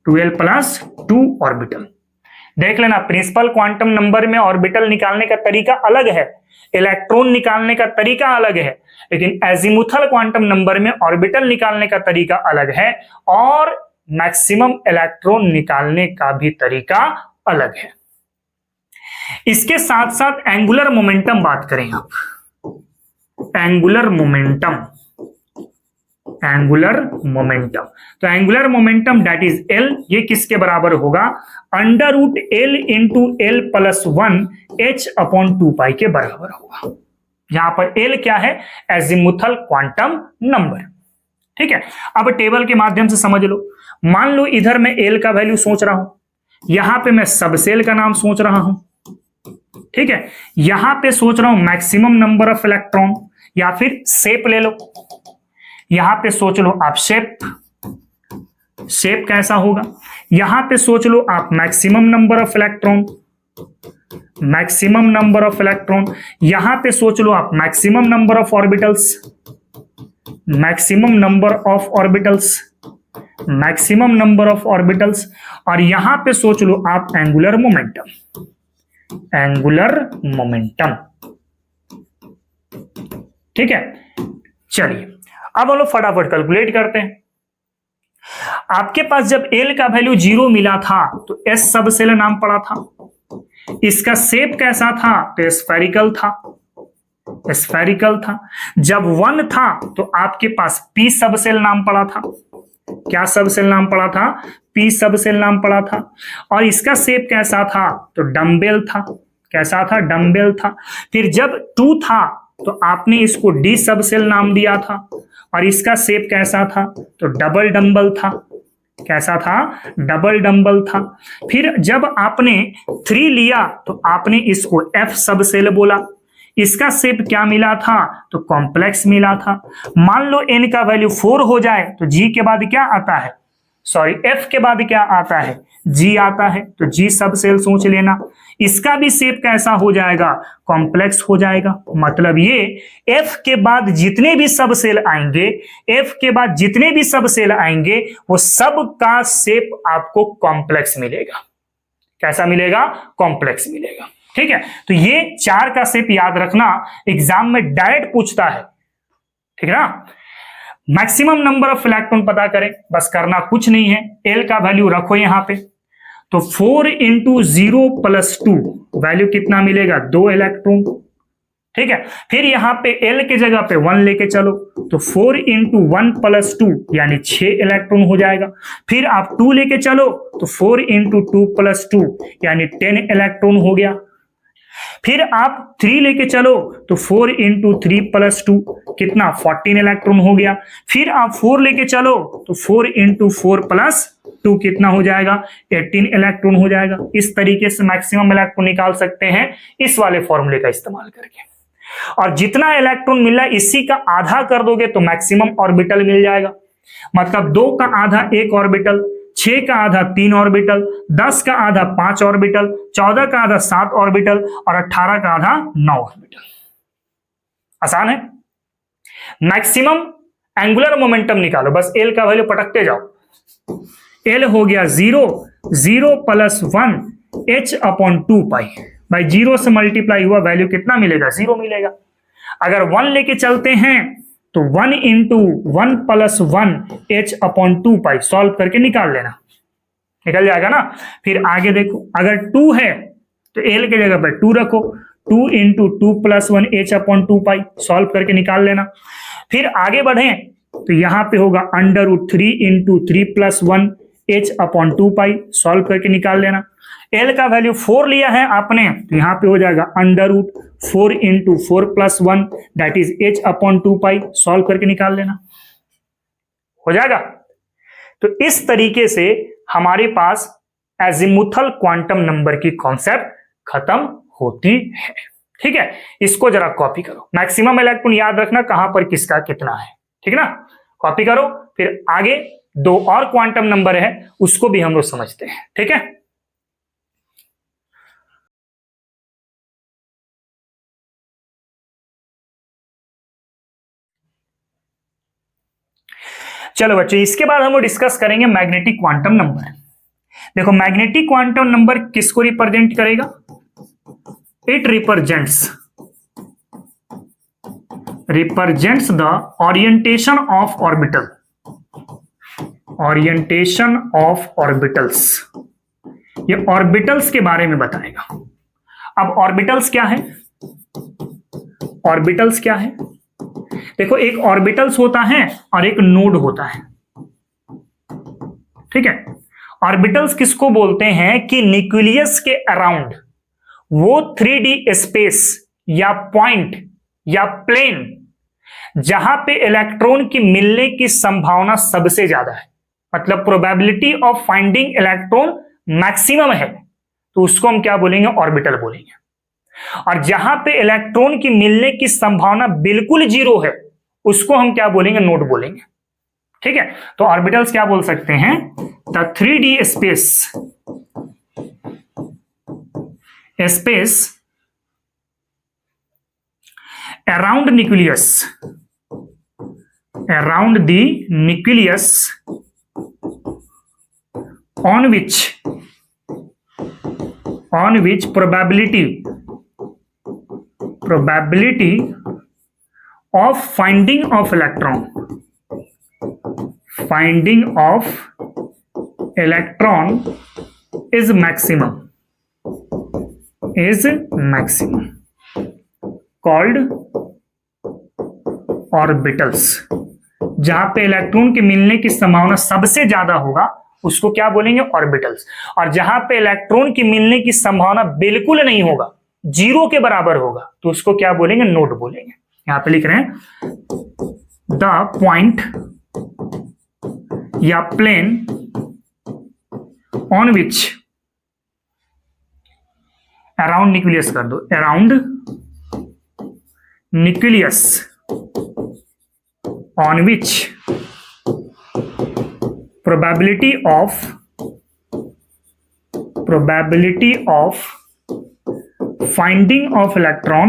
12+2 ऑर्बिटल। देख लेना प्रिंसिपल क्वांटम नंबर में ऑर्बिटल निकालने का तरीका अलग है, इलेक्ट्रॉन निकालने का तरीका अलग है, लेकिन एजीमुथल क्वांटम नंबर में ऑर्बिटल निकालने का तरीका अलग है और मैक्सिमम इलेक्ट्रॉन निकालने का भी तरीका अलग है। इसके साथ साथ एंगुलर मोमेंटम बात करें आप, एंगुलर मोमेंटम, तो angular momentum that is L, ये किसके बराबर होगा √L इंटू L+1 h/2π के बराबर होगा। यहां पर L क्या है एजीमुथल क्वांटम नंबर। ठीक है, अब टेबल के माध्यम से समझ लो। मान लो इधर मैं L का वैल्यू सोच रहा हूं, यहां पे मैं सबसेल का नाम सोच रहा हूं, ठीक है, यहां पे सोच रहा हूं मैक्सिमम नंबर ऑफ इलेक्ट्रॉन, या फिर शेप ले लो, यहां पे सोच लो आप शेप कैसा होगा, यहां पे सोच लो आप मैक्सिमम नंबर ऑफ इलेक्ट्रॉन, यहां पे सोच लो आप मैक्सिमम नंबर ऑफ ऑर्बिटल्स, और यहां पे सोच लो आप एंगुलर मोमेंटम। ठीक है, चलिए अब हम लोग फटाफट कैलकुलेट करते हैं। आपके पास जब L का वैल्यू 0 मिला था तो S सबसेल नाम पड़ा था, इसका शेप कैसा था तो स्फेरिकल था। जब 1 था तो आपके पास P सबसेल नाम पड़ा था, क्या सबसेल नाम पड़ा था P सबसेल नाम पड़ा था, और इसका शेप कैसा था तो डम्बेल था, कैसा था डम्बेल था। फिर जब 2 था तो आपने इसको D सबसेल नाम दिया था, और इसका शेप कैसा था तो डबल डंबल था, कैसा था डबल डंबल था। फिर जब आपने 3 लिया तो आपने इसको F सबसेल बोला, इसका शेप क्या मिला था तो कॉम्प्लेक्स मिला था। मान लो n का वैल्यू 4 हो जाए तो G के बाद क्या आता है, सॉरी F के बाद क्या आता है G आता है, तो G सबसेल सोच लेना। इसका भी शेप कैसा हो जाएगा कॉम्प्लेक्स हो जाएगा, मतलब ये F के बाद जितने भी सबसेल आएंगे वो सब का शेप आपको कॉम्प्लेक्स मिलेगा। कैसा मिलेगा कॉम्प्लेक्स मिलेगा। ठीक है, तो ये 4 का शेप याद रखना, एग्जाम में डायरेक्ट पूछता है। ठीक है ना, मैक्सिमम नंबर ऑफ इलेक्ट्रॉन पता करें, बस करना कुछ नहीं है, L का वैल्यू रखो यहां पे, तो 4 इंटू 0+2 वैल्यू कितना मिलेगा 2 इलेक्ट्रॉन। ठीक है, फिर यहां पे L के जगह पे 1 लेके चलो, तो 4 इंटू 1+2 यानी 6 इलेक्ट्रॉन हो जाएगा। फिर आप 2 लेके चलो तो 4 इंटू 2+2 यानी 10 इलेक्ट्रॉन हो गया। फिर आप 3 लेके चलो तो 4 इंटू 3+2 कितना 14 इलेक्ट्रॉन हो गया। फिर आप 4 लेके चलो तो 4 इंटू 4+2 कितना हो जाएगा 18 इलेक्ट्रॉन हो जाएगा। इस तरीके से मैक्सिमम इलेक्ट्रॉन निकाल सकते हैं इस वाले फॉर्मूले का इस्तेमाल करके, और जितना इलेक्ट्रॉन मिला इसी का आधा कर दोगे तो मैक्सिमम ऑर्बिटल मिल जाएगा। मतलब 2 का आधा 1 ऑर्बिटल, 6 का आधा 3 ऑर्बिटल, 10 का आधा 5 ऑर्बिटल, 14 का आधा 7 ऑर्बिटल और 18 का आधा 9 ऑर्बिटल। आसान है। मैक्सिमम एंगुलर मोमेंटम निकालो, बस L का वैल्यू पटकते जाओ। L हो गया 0+1 h/2π, भाई 0 से मल्टीप्लाई हुआ वैल्यू कितना मिलेगा 0 मिलेगा। अगर 1 लेके चलते हैं तो 1 इंटू 1+1 h/2π सॉल्व करके निकाल लेना, निकल जाएगा ना। फिर आगे देखो, अगर 2 है तो L के जगह पर 2 रखो, 2 इंटू 2+1 h/2π सॉल्व करके निकाल लेना। फिर आगे बढ़े तो यहां पे होगा √3 इंटू 3+1 h/2π सॉल्व करके निकाल लेना। L का वैल्यू 4 लिया है आपने तो यहां पे हो जाएगा √4 into 4+1 that is h/2π solve करके निकाल लेना, हो जाएगा। तो इस तरीके से हमारे पास एजीमुथल क्वांटम नंबर की कॉन्सेप्ट खत्म होती है। ठीक है, इसको जरा कॉपी करो। मैक्सिमम इलेक्ट्रॉन याद रखना कहां पर किसका कितना है, ठीक है ना, कॉपी करो। फिर आगे दो और क्वांटम नंबर है, उसको भी हम लोग समझते हैं। ठीक है, चलो बच्चों, इसके बाद हम लोग डिस्कस करेंगे मैग्नेटिक क्वांटम नंबर। देखो, मैग्नेटिक क्वांटम नंबर किसको रिप्रेजेंट करेगा? It represents the orientation of orbital, orientation of orbitals. ये ऑर्बिटल्स के बारे में बताएगा। अब ऑर्बिटल्स क्या है? ऑर्बिटल्स क्या है? देखो, एक ऑर्बिटल्स होता है और एक नोड होता है। ठीक है, ऑर्बिटल्स किसको बोलते हैं कि न्यूक्लियस के अराउंड वो 3D स्पेस या पॉइंट या प्लेन जहां पे इलेक्ट्रॉन की मिलने की संभावना सबसे ज्यादा है, मतलब probability of finding electron maximum है, तो उसको हम क्या बोलेंगे? ऑर्बिटल बोलेंगे। और जहां पे इलेक्ट्रॉन की मिलने की संभावना बिल्कुल जीरो है, उसको हम क्या बोलेंगे? नोड बोलेंगे। ठीक है, तो ऑर्बिटल्स क्या बोल सकते हैं? The 3D space around nucleus, around the nucleus on which probability of finding of electron is maximum, called orbitals. जहां पे इलेक्ट्रॉन के मिलने की संभावना सबसे ज्यादा होगा, उसको क्या बोलेंगे? ऑर्बिटल्स। और जहां पे इलेक्ट्रॉन की मिलने की संभावना बिल्कुल नहीं होगा, जीरो के बराबर होगा, तो उसको क्या बोलेंगे? नोड बोलेंगे। यहां पे लिख रहे हैं द पॉइंट या plane on which, around nucleus कर दो, around nucleus on which probability of finding of electron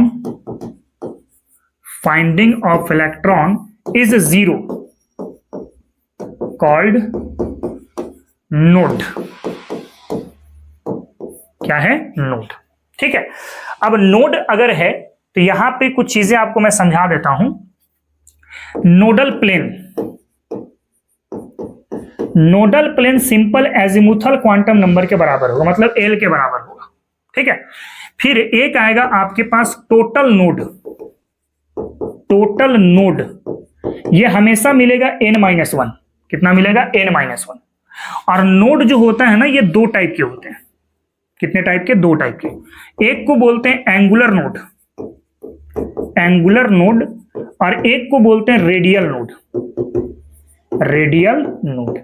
is zero, called node। क्या है? नोड। ठीक है, अब नोड अगर है तो यहां पे कुछ चीजें आपको मैं समझा देता हूं। Nodal plain simple azimuthal quantum number के बराबर होगा, मतलब एल के बराबर होगा। ठीक है, फिर एक आएगा आपके पास टोटल नोड, ये हमेशा मिलेगा n-1। कितना मिलेगा? n-1। और नोड जो होता है ना, ये दो टाइप के होते हैं। कितने टाइप के? दो टाइप के। एक को बोलते हैं एंगुलर नोड, और एक को बोलते हैं रेडियल नोड।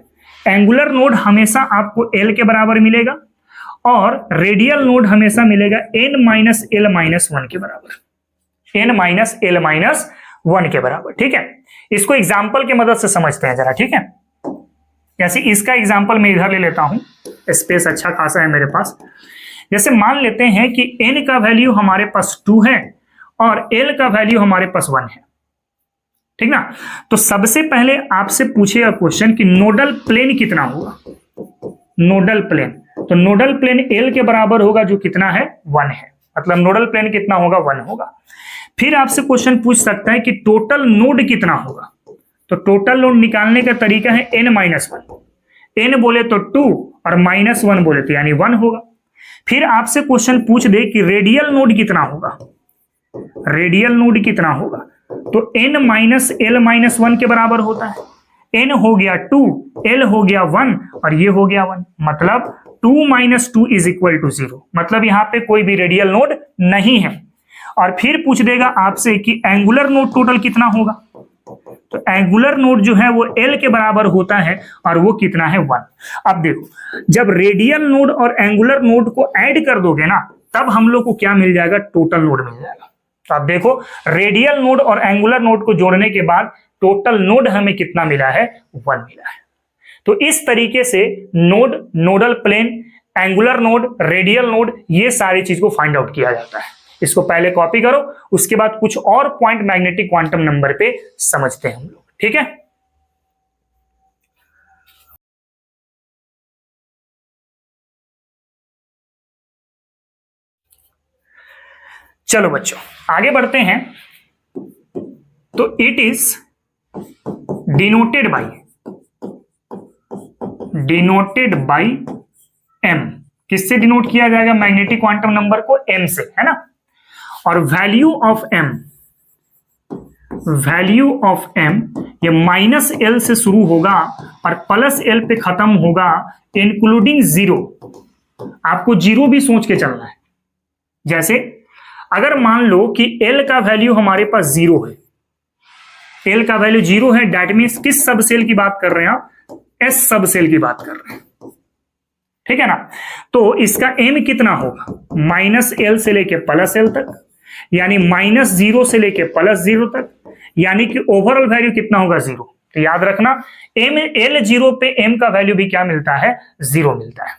एंगुलर नोड हमेशा आपको L के बराबर मिलेगा, और रेडियल नोड हमेशा मिलेगा n-l-1 के बराबर, n-l-1 के बराबर। ठीक है, इसको एग्जाम्पल की मदद से समझते हैं जरा। ठीक है, जैसे इसका एग्जाम्पल मैं इधर ले लेता हूं, स्पेस अच्छा खासा है मेरे पास। जैसे मान लेते हैं कि n का वैल्यू हमारे पास 2 है और L का वैल्यू हमारे पास 1 है। ठीक ना? तो सबसे पहले आपसे पूछेगा क्वेश्चन कि नोडल प्लेन कितना होगा? नोडल प्लेन, तो नोडल प्लेन L के बराबर होगा, जो कितना है? 1 है। मतलब नोडल प्लेन कितना होगा? 1 होगा। फिर आपसे क्वेश्चन पूछ सकता है कि टोटल नोड कितना होगा? तो टोटल नोड निकालने का तरीका है n-1। n बोले तो 2 और -1 बोले तो यानी 1 होगा। फिर आपसे क्वेश्चन पूछ दे कि रेडियल नोड कितना होगा? रेडियल नोड कितना होगा? तो n-l-1 के बराबर होता है। n हो गया 2, l हो गया 1 और ये हो गया 1, मतलब 2 - 2 = 0। मतलब यहाँ पे कोई भी रेडियल नोड नहीं है। और फिर पूछ देगा आपसे कि एंगुलर नोड टोटल कितना होगा? तो एंगुलर नोड जो है वो L के बराबर होता है, और वो कितना है? 1। अब देखो, जब रेडियल नोड और एंगुलर नोड को ऐड कर दोगे ना, तब हम लोग को क्या मिल जाएगा? टोटल नोड मिल जाएगा। तो आप देखो, रेडियल नोड और एंगुलर नोड को जोड़ने के बाद टोटल नोड हमें कितना मिला है? 1 मिला है। तो इस तरीके से node, nodal plane, angular node, radial node, ये सारी चीज को फाइंड आउट किया जाता है। इसको पहले कॉपी करो, उसके बाद कुछ और पॉइंट मैग्नेटिक क्वांटम नंबर पे समझते हैं हम लोग, ठीक है। चलो बच्चों आगे बढ़ते हैं। तो it is denoted by m. किससे डिनोट किया जाएगा मैग्नेटिक क्वांटम नंबर को? एम से, है ना। और वैल्यू ऑफ एम ये माइनस एल से शुरू होगा और प्लस एल पे खत्म होगा, इंक्लूडिंग जीरो। आपको जीरो भी सोच के चलना है। जैसे अगर मान लो कि एल का वैल्यू हमारे पास जीरो है, एल का वैल्यू जीरो है, दैट मीन्स किस सब सेल की बात कर रहे हैं आप? एस सब सेल की बात कर रहे हैं, ठीक है ना। तो इसका एम कितना होगा? माइनस एल से लेके प्लस एल तक, यानी माइनस जीरो से लेके प्लस जीरो तक, यानी कि ओवरऑल वैल्यू कितना होगा? जीरो। तो याद रखना एम, एल जीरो पे एम का वैल्यू भी क्या मिलता है? जीरो मिलता है।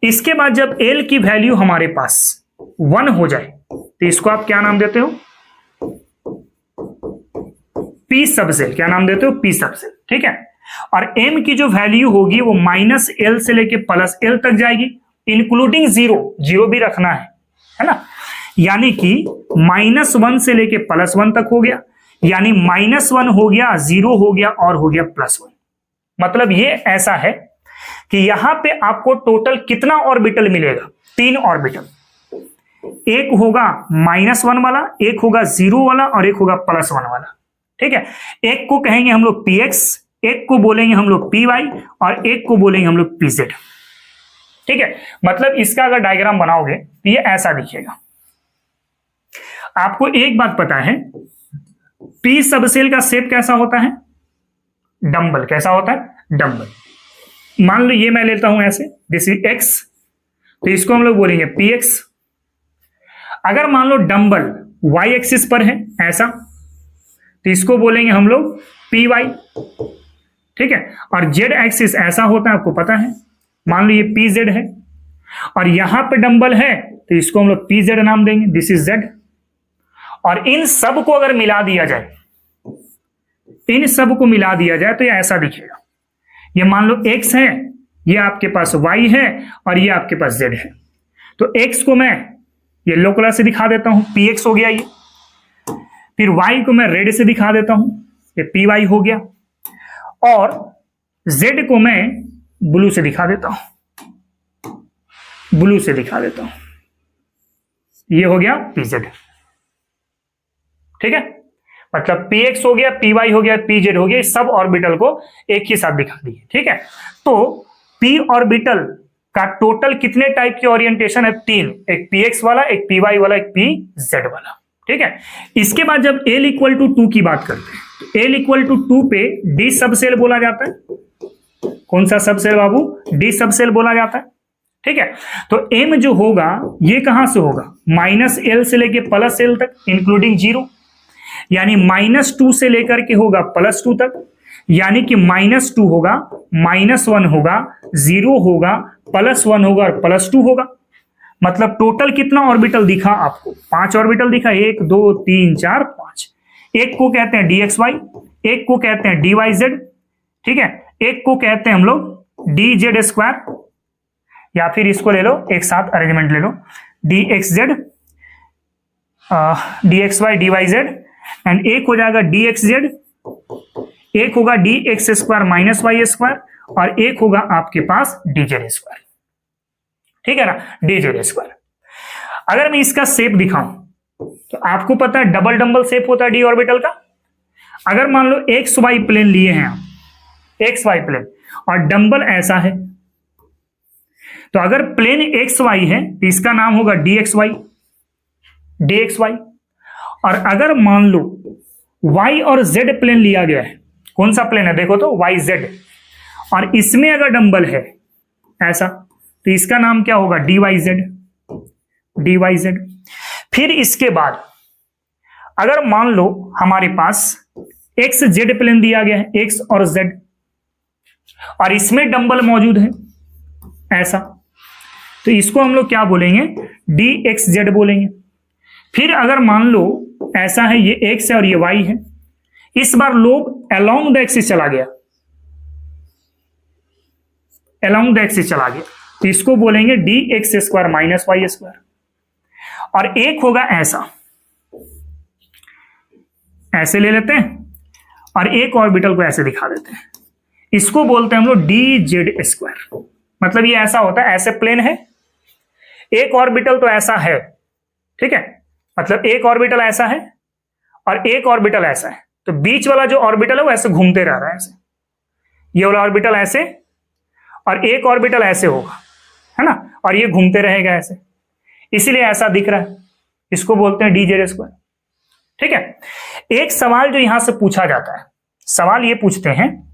इसके बाद जब एल की वैल्यू हमारे पास 1 हो जाए तो इसको आप क्या नाम देते हो? P subshell. क्या नाम देते हो? पी सबसेल, ठीक है। और एम की जो वैल्यू होगी वो माइनस एल से लेके प्लस एल तक जाएगी, इंक्लूडिंग जीरो। जीरो भी रखना है ना। यानी कि -1 से लेके +1 तक हो गया, यानी -1 हो गया, 0 हो गया और हो गया +1। मतलब ये ऐसा है कि यहां पे आपको टोटल कितना ऑर्बिटल मिलेगा? 3 ऑर्बिटल। एक होगा -1 वाला, एक होगा 0 वाला और एक होगा +1 वाला, ठीक है। एक को कहेंगे हम लोग px, एक को बोलेंगे हम लोग py और एक को बोलेंगे हम लोग pz, ठीक है। मतलब इसका अगर डायग्राम बनाओगे तो ये ऐसा दिखेगा। आपको एक बात पता है, पी सबसेल का शेप कैसा होता है? डंबल। कैसा होता है? डंबल। मान लो ये मैं लेता हूं ऐसे, दिस इज x, तो इसको हम लोग बोलेंगे px। अगर मान लो डंबल y एक्सिस पर है ऐसा, तो इसको बोलेंगे हम लोग py, ठीक है। और z एक्सिस ऐसा होता है, आपको पता है। मान लो ये pz है और यहां पे डंबल है तो इसको हम लोग pz नाम देंगे, दिस इज z। और इन सब को अगर मिला दिया जाए, इन सब को मिला दिया जाए तो ये ऐसा दिखेगा। ये मान लो x है, ये आपके पास y है और ये आपके पास z है। तो x को मैं येलो कलर से दिखा देता हूं, px हो गया ये। फिर y को मैं रेड से दिखा देता हूं, ये py हो गया। और z को मैं ब्लू से दिखा देता हूं, ब्लू से दिखा देता हूं, ये हो गया pz, ठीक है। मतलब px हो गया, py हो गया, pz हो गया, सब ऑर्बिटल को एक ही साथ दिखा दिए, ठीक है। तो p ऑर्बिटल का टोटल कितने टाइप की ओरिएंटेशन है? 3, एक px वाला, एक py वाला, एक pz वाला, ठीक है। इसके बाद जब l = 2 की बात करते हैं, तो l = 2 पे d सबसेल बोला जाता है। कौन सा सबसेल बाबू? d सबसेल बोला जाता है, ठीक है। तो m जो होगा ये कहां से होगा? -l से लेके +l तक, इंक्लूडिंग 0, यानी -2 से लेकर के होगा +2 तक, यानी कि -2 होगा, -1 होगा, 0 होगा, +1 होगा और +2 होगा। मतलब टोटल कितना ऑर्बिटल दिखा आपको? 5 ऑर्बिटल दिखा। 1 2 3 4 5। एक को कहते हैं dxy, एक को कहते हैं dyz, ठीक है। एक को कहते हैं हम लोग dz², या फिर इसको ले लो, एक साथ अरेंजमेंट ले लो, dxz, dxy, dyz, एंड एक हो जाएगा dxz, एक होगा dx² - y² और एक होगा आपके पास dz², ठीक है ना, dz²। अगर मैं इसका शेप दिखाऊं तो आपको पता है डबल डंबल शेप होता है डी ऑर्बिटल का। अगर मान लो xy प्लेन लिए हैं आप, xy प्लेन, और डंबल ऐसा है, तो अगर प्लेन xy है तो इसका नाम होगा dxy, dxy। और अगर मान लो y और z प्लेन लिया गया है, कौन सा प्लेन है देखो तो, yz, और इसमें अगर डंबल है ऐसा, तो इसका नाम क्या होगा? dyz, dyz। फिर इसके बाद अगर मान लो हमारे पास xz प्लेन दिया गया है, x और z, और इसमें डंबल मौजूद है ऐसा, तो इसको हम लोग क्या बोलेंगे, dxz बोलेंगे। फिर अगर मान लो ऐसा है, ये x है और ये y है, इस बार लोब अलोंग द एक्सिस चला गया, अलोंग द एक्सिस चला गया, तो इसको बोलेंगे dx square minus y square. और एक होगा ऐसा, ऐसे ले लेते हैं और एक ऑर्बिटल को ऐसे दिखा देते हैं, इसको बोलते हैं हम लोग dz स्क्वायर। मतलब ये ऐसा होता है, ऐसे प्लेन है, एक ऑर्बिटल तो ऐसा है, ठीक है, मतलब एक ऑर्बिटल ऐसा है और एक ऑर्बिटल ऐसा है, तो बीच वाला जो ऑर्बिटल है वो ऐसे घूमते रह रहा है ऐसे, ये वाला ऑर्बिटल ऐसे और एक ऑर्बिटल ऐसे होगा, है ना, और ये घूमते रहेगा ऐसे, इसीलिए ऐसा दिख रहा है, इसको बोलते हैं dz स्क्वायर। ठीक है। एक सवाल जो यहां से पूछा जाता है, सवाल ये पूछते हैं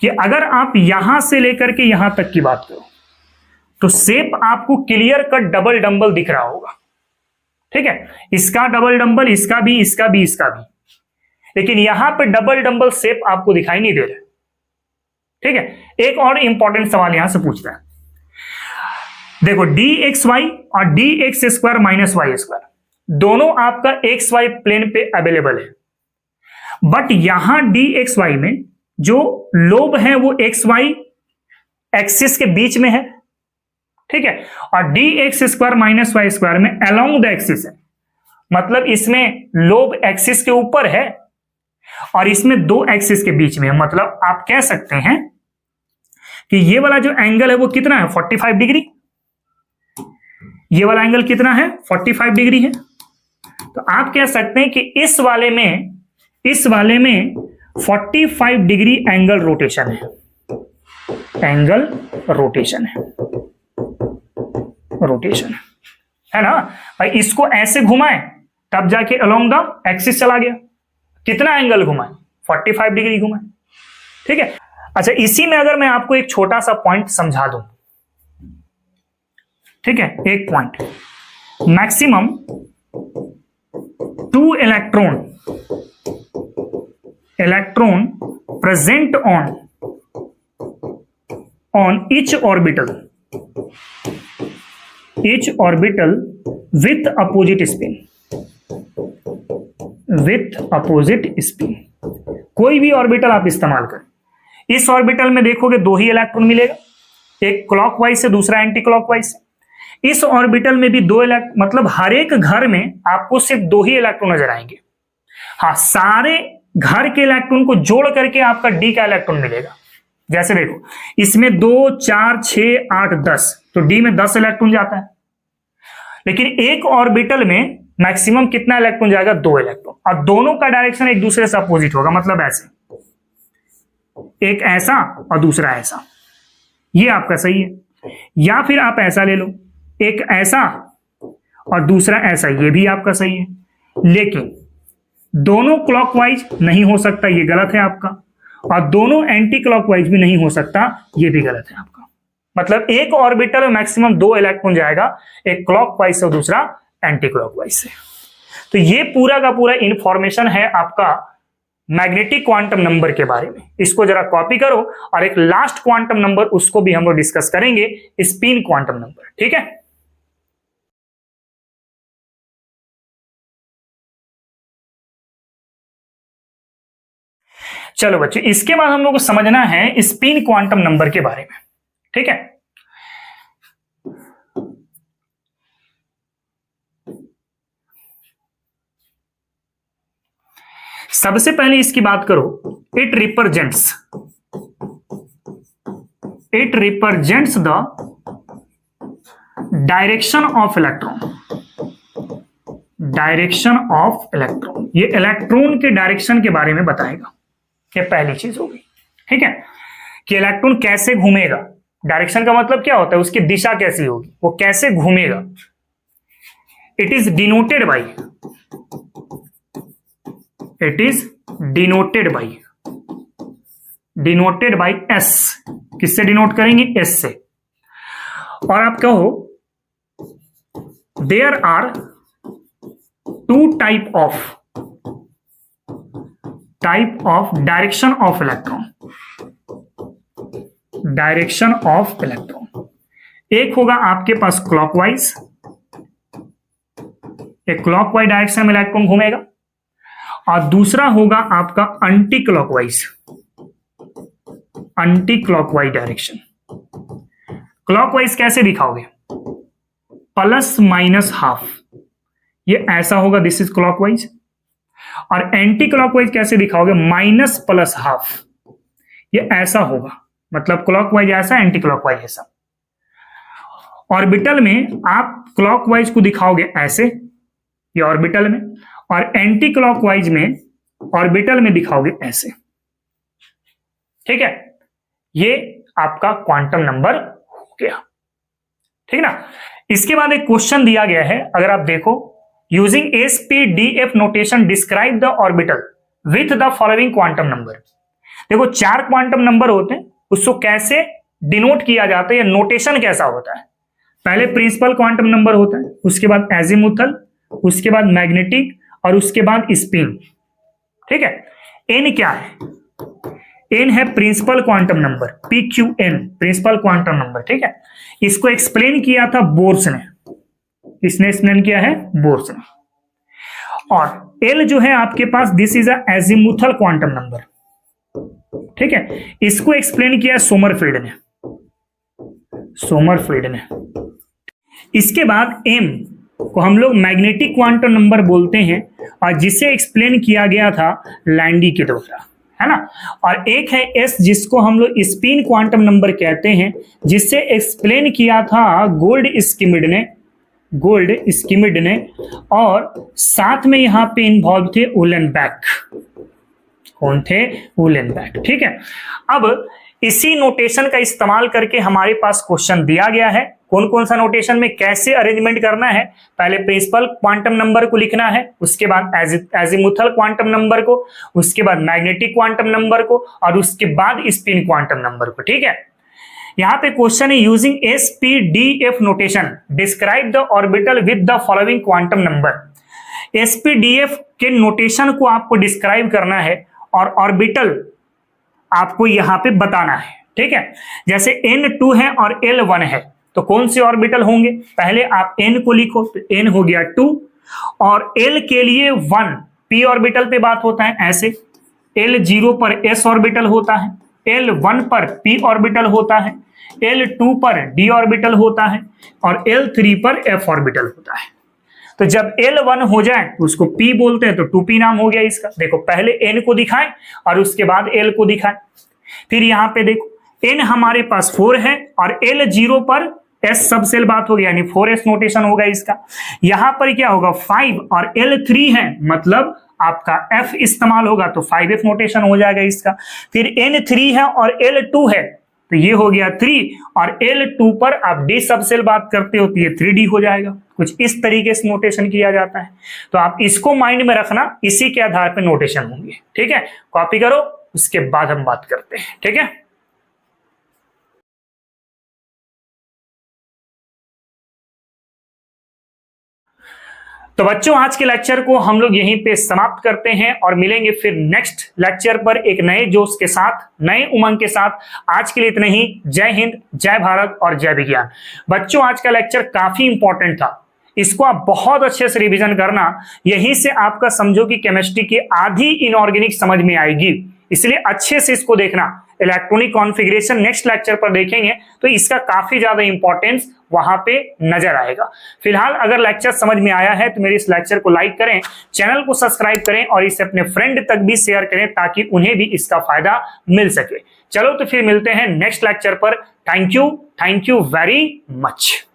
कि अगर आप यहां से लेकर के यहां तक की बात करो तो शेप आपको क्लियर कट डबल डंबल दिख रहा होगा, ठीक है, इसका डबल डंबल, इसका भी, इसका भी, इसका भी, लेकिन यहां पे डबल डंबल शेप आपको दिखाई नहीं दे रहा, ठीक है। एक और इंपॉर्टेंट सवाल यहां से पूछता है, देखो dxy और dx square minus y square दोनों आपका एक्स वाई प्लेन पे अवेलेबल है, बट यहां dxy में जो लोब है वो एक्स वाई एक्सिस के बीच में है, ठीक है, और dx square minus y square में अलोंग द एक्सिस है, मतलब इसमें लोब एक्सिस के ऊपर है और इसमें दो एक्सिस के बीच में है। मतलब आप कह सकते हैं कि ये वाला जो एंगल है वो कितना है, 45 डिग्री, ये वाला एंगल कितना है, 45 डिग्री है। तो आप कह सकते हैं कि इस वाले में 45 डिग्री एंगल रोटेशन है, एंगल रोटेशन है ना भाई। इसको ऐसे घुमाएं तब जाके अलोंग द एक्सिस चला गया, कितना एंगल घुमाएं, 45 डिग्री घुमाएं, ठीक है। अच्छा, इसी में अगर मैं आपको एक छोटा सा पॉइंट समझा दूं, ठीक है, एक point, maximum 2 electron present on each orbital with opposite spin, कोई भी ऑर्बिटल आप इस्तेमाल करें, इस ऑर्बिटल में देखोगे 2 ही इलेक्ट्रॉन मिलेगा, एक क्लॉकवाइज से दूसरा एंटी क्लॉकवाइज से। इस ऑर्बिटल में भी 2 इलेक्ट्रॉन, मतलब हर एक घर में आपको सिर्फ 2 ही इलेक्ट्रॉन नजर आएंगे। हाँ, सारे घर के इलेक्ट्रॉन को जोड़ करके आपका डी का इलेक्ट्रॉन मिलेगा। जैसे देखो, इसमें 2, 4, 6, 8, 10, तो डी में 10 इलेक्ट्रॉन जाता है, लेकिन एक ऑर्बिटल में मैक्सिमम कितना इलेक्ट्रॉन जाएगा, 2 इलेक्ट्रॉन, और दोनों का डायरेक्शन एक दूसरे से अपोजिट होगा, मतलब ऐसे, एक ऐसा और दूसरा ऐसा, ये आपका सही है। या फिर आप ऐसा ले लो, एक ऐसा और दूसरा ऐसा, ये भी आपका सही है, लेकिन दोनों क्लॉकवाइज नहीं हो सकता, ये गलत है आपका, और दोनों एंटी क्लॉकवाइज भी नहीं हो सकता, ये भी गलत है आपका। मतलब एक ऑर्बिटल में मैक्सिमम 2 इलेक्ट्रॉन जाएगा, एक क्लॉकवाइज से और दूसरा एंटी क्लॉकवाइज से। तो ये पूरा का पूरा इंफॉर्मेशन है आपका मैग्नेटिक क्वांटम नंबर के बारे में। इसको जरा कॉपी करो, और एक लास्ट क्वांटम नंबर उसको भी हम लोग डिस्कस करेंगे, स्पिन क्वांटम नंबर, ठीक है। चलो बच्चों, इसके बाद हम लोग को समझना है स्पिन क्वांटम नंबर के बारे में, ठीक है। सबसे पहले इसकी बात करो, it represents the direction of electron, ये इलेक्ट्रॉन के डायरेक्शन के बारे में बताएगा, ये पहली चीज होगी, ठीक है, कि इलेक्ट्रॉन कैसे घूमेगा। डायरेक्शन का मतलब क्या होता है, उसकी दिशा कैसी होगी, वो कैसे घूमेगा। It is denoted by s, किससे डिनोट करेंगे, एस से। और आप कहो there are 2 type of direction of electron, direction of electron. एक होगा आपके पास क्लॉकवाइज, एक क्लॉकवाइज डायरेक्शन में इलेक्ट्रॉन घूमेगा, और दूसरा होगा आपका anti clockwise, anti clockwise direction. Clockwise कैसे दिखाओगे? प्लस माइनस हाफ, ये ऐसा होगा, दिस इज क्लॉकवाइज। और एंटी क्लॉकवाइज कैसे दिखाओगे? माइनस प्लस हाफ, ये ऐसा होगा, मतलब क्लॉकवाइज ऐसा, एंटी क्लॉकवाइज ऐसा। ऑर्बिटल में आप क्लॉकवाइज को दिखाओगे ऐसे, ये ऑर्बिटल में, और एंटी क्लॉकवाइज में ऑर्बिटल में दिखाओगे ऐसे। ठीक है, ये आपका क्वांटम नंबर हो गया। ठीक ना। इसके बाद एक क्वेश्चन दिया गया है, अगर आप देखो, using SPDF notation describe the orbital with the following quantum number. देखो 4 क्वांटम नंबर होते हैं, उसको कैसे डिनोट किया जाता है या नोटेशन कैसा होता है? पहले प्रिंसिपल क्वांटम नंबर होता है, उसके बाद एजीमुथल, उसके बाद मैग्नेटिक, और उसके बाद स्पिन। ठीक है। एन क्या है? एन है principal quantum number, PQN, principal quantum number. ठीक है, इसको एक्सप्लेन किया था बोर्स ने, इसने एक्सप्लेन किया है बोर्स ने। और एल जो है आपके पास, this is a azimuthal quantum number. ठीक है, इसको एक्सप्लेन किया सोमरफेल्ड ने, सोमरफेल्ड ने। इसके बाद एम को हम लोग मैग्नेटिक क्वांटम नंबर बोलते हैं, और जिसे एक्सप्लेन किया गया था लैंडी के द्वारा, है ना। और एक है एस, जिसको हम लोग स्पिन क्वांटम नंबर कहते हैं, जिससे एक्सप्लेन किया था गोल्ड स्किमिड ने, और साथ में यहां पे इन्वॉल्व थे उलेनबैक। कौन थे? उलेनबैक। ठीक है, अब इसी नोटेशन का इस्तेमाल करके हमारे पास क्वेश्चन दिया गया है। कौन कौन सा नोटेशन में कैसे अरेंजमेंट करना है? पहले प्रिंसिपल क्वांटम नंबर को लिखना है, उसके बाद एजीमुथल क्वांटम नंबर को, उसके बाद मैग्नेटिक क्वांटम नंबर को, और उसके बाद स्पिन क्वांटम नंबर को। ठीक है, यहां पे क्वेश्चन है using SPDF notation describe the orbital with the following quantum number. SPDF के नोटेशन को आपको डिस्क्राइब करना है और ऑर्बिटल आपको यहां पे बताना है। ठीक है, जैसे N2 है और L1 है, तो कौन से ऑर्बिटल होंगे? पहले आप N को लिखो, तो N हो गया 2, और L के लिए 1 p ऑर्बिटल पे बात होता है ऐसे, L0 पर s ऑर्बिटल होता है, L1 पर p ऑर्बिटल होता है, L2 पर d ऑर्बिटल होता है, और L3 पर f ऑर्बिटल होता है। तो जब L1 हो जाए तो उसको P बोलते हैं, तो 2p नाम हो गया इसका। देखो पहले N को दिखाएं और उसके बाद L को दिखाएं। फिर यहाँ पे देखो N हमारे पास 4 है, और L0 पर S सब सेल बात हो गया, यानी 4s नोटेशन होगा इसका। यहाँ पर क्या होगा? 5, और L3 है, मतलब आपका F इस्तेमाल होगा, तो 5f नोटेशन हो जाएगा इसका। फिर N3 है और L2 है, तो ये हो गया 3, और L2 पर आप D सब सेल बात करते हो, तो ये 3D हो जाएगा। कुछ इस तरीके से नोटेशन किया जाता है, तो आप इसको माइंड में रखना, इसी के आधार पर नोटेशन होंगे। ठीक है, कॉपी करो, उसके बाद हम बात करते हैं। ठीक है, तो बच्चों आज के लेक्चर को हम लोग यहीं पे समाप्त करते हैं, और मिलेंगे फिर नेक्स्ट लेक्चर पर एक नए जोश के साथ, नए उमंग के साथ। आज के लिए इतना ही। जय हिंद, जय भारत और जय विज्ञान। बच्चों आज का लेक्चर काफी इंपॉर्टेंट था, इसको आप बहुत अच्छे से रिवीजन करना, यहीं से आपका समझो कि केमिस्ट्री की आधी इनऑर्गेनिक समझ में आएगी, इसलिए अच्छे से इसको देखना। इलेक्ट्रॉनिक कॉन्फ़िगरेशन नेक्स्ट लेक्चर पर देखेंगे, तो इसका काफी ज्यादा इंपॉर्टेंस वहां पे नजर आएगा। फिलहाल अगर लेक्चर समझ में आया है तो मेरे इस लेक्चर को लाइक करें, चैनल को सब्सक्राइब करें, और इसे अपने फ्रेंड तक भी शेयर करें, ताकि उन्हें भी इसका फायदा मिल सके। चलो तो फिर मिलते हैं नेक्स्ट लेक्चर पर। Thank you very much.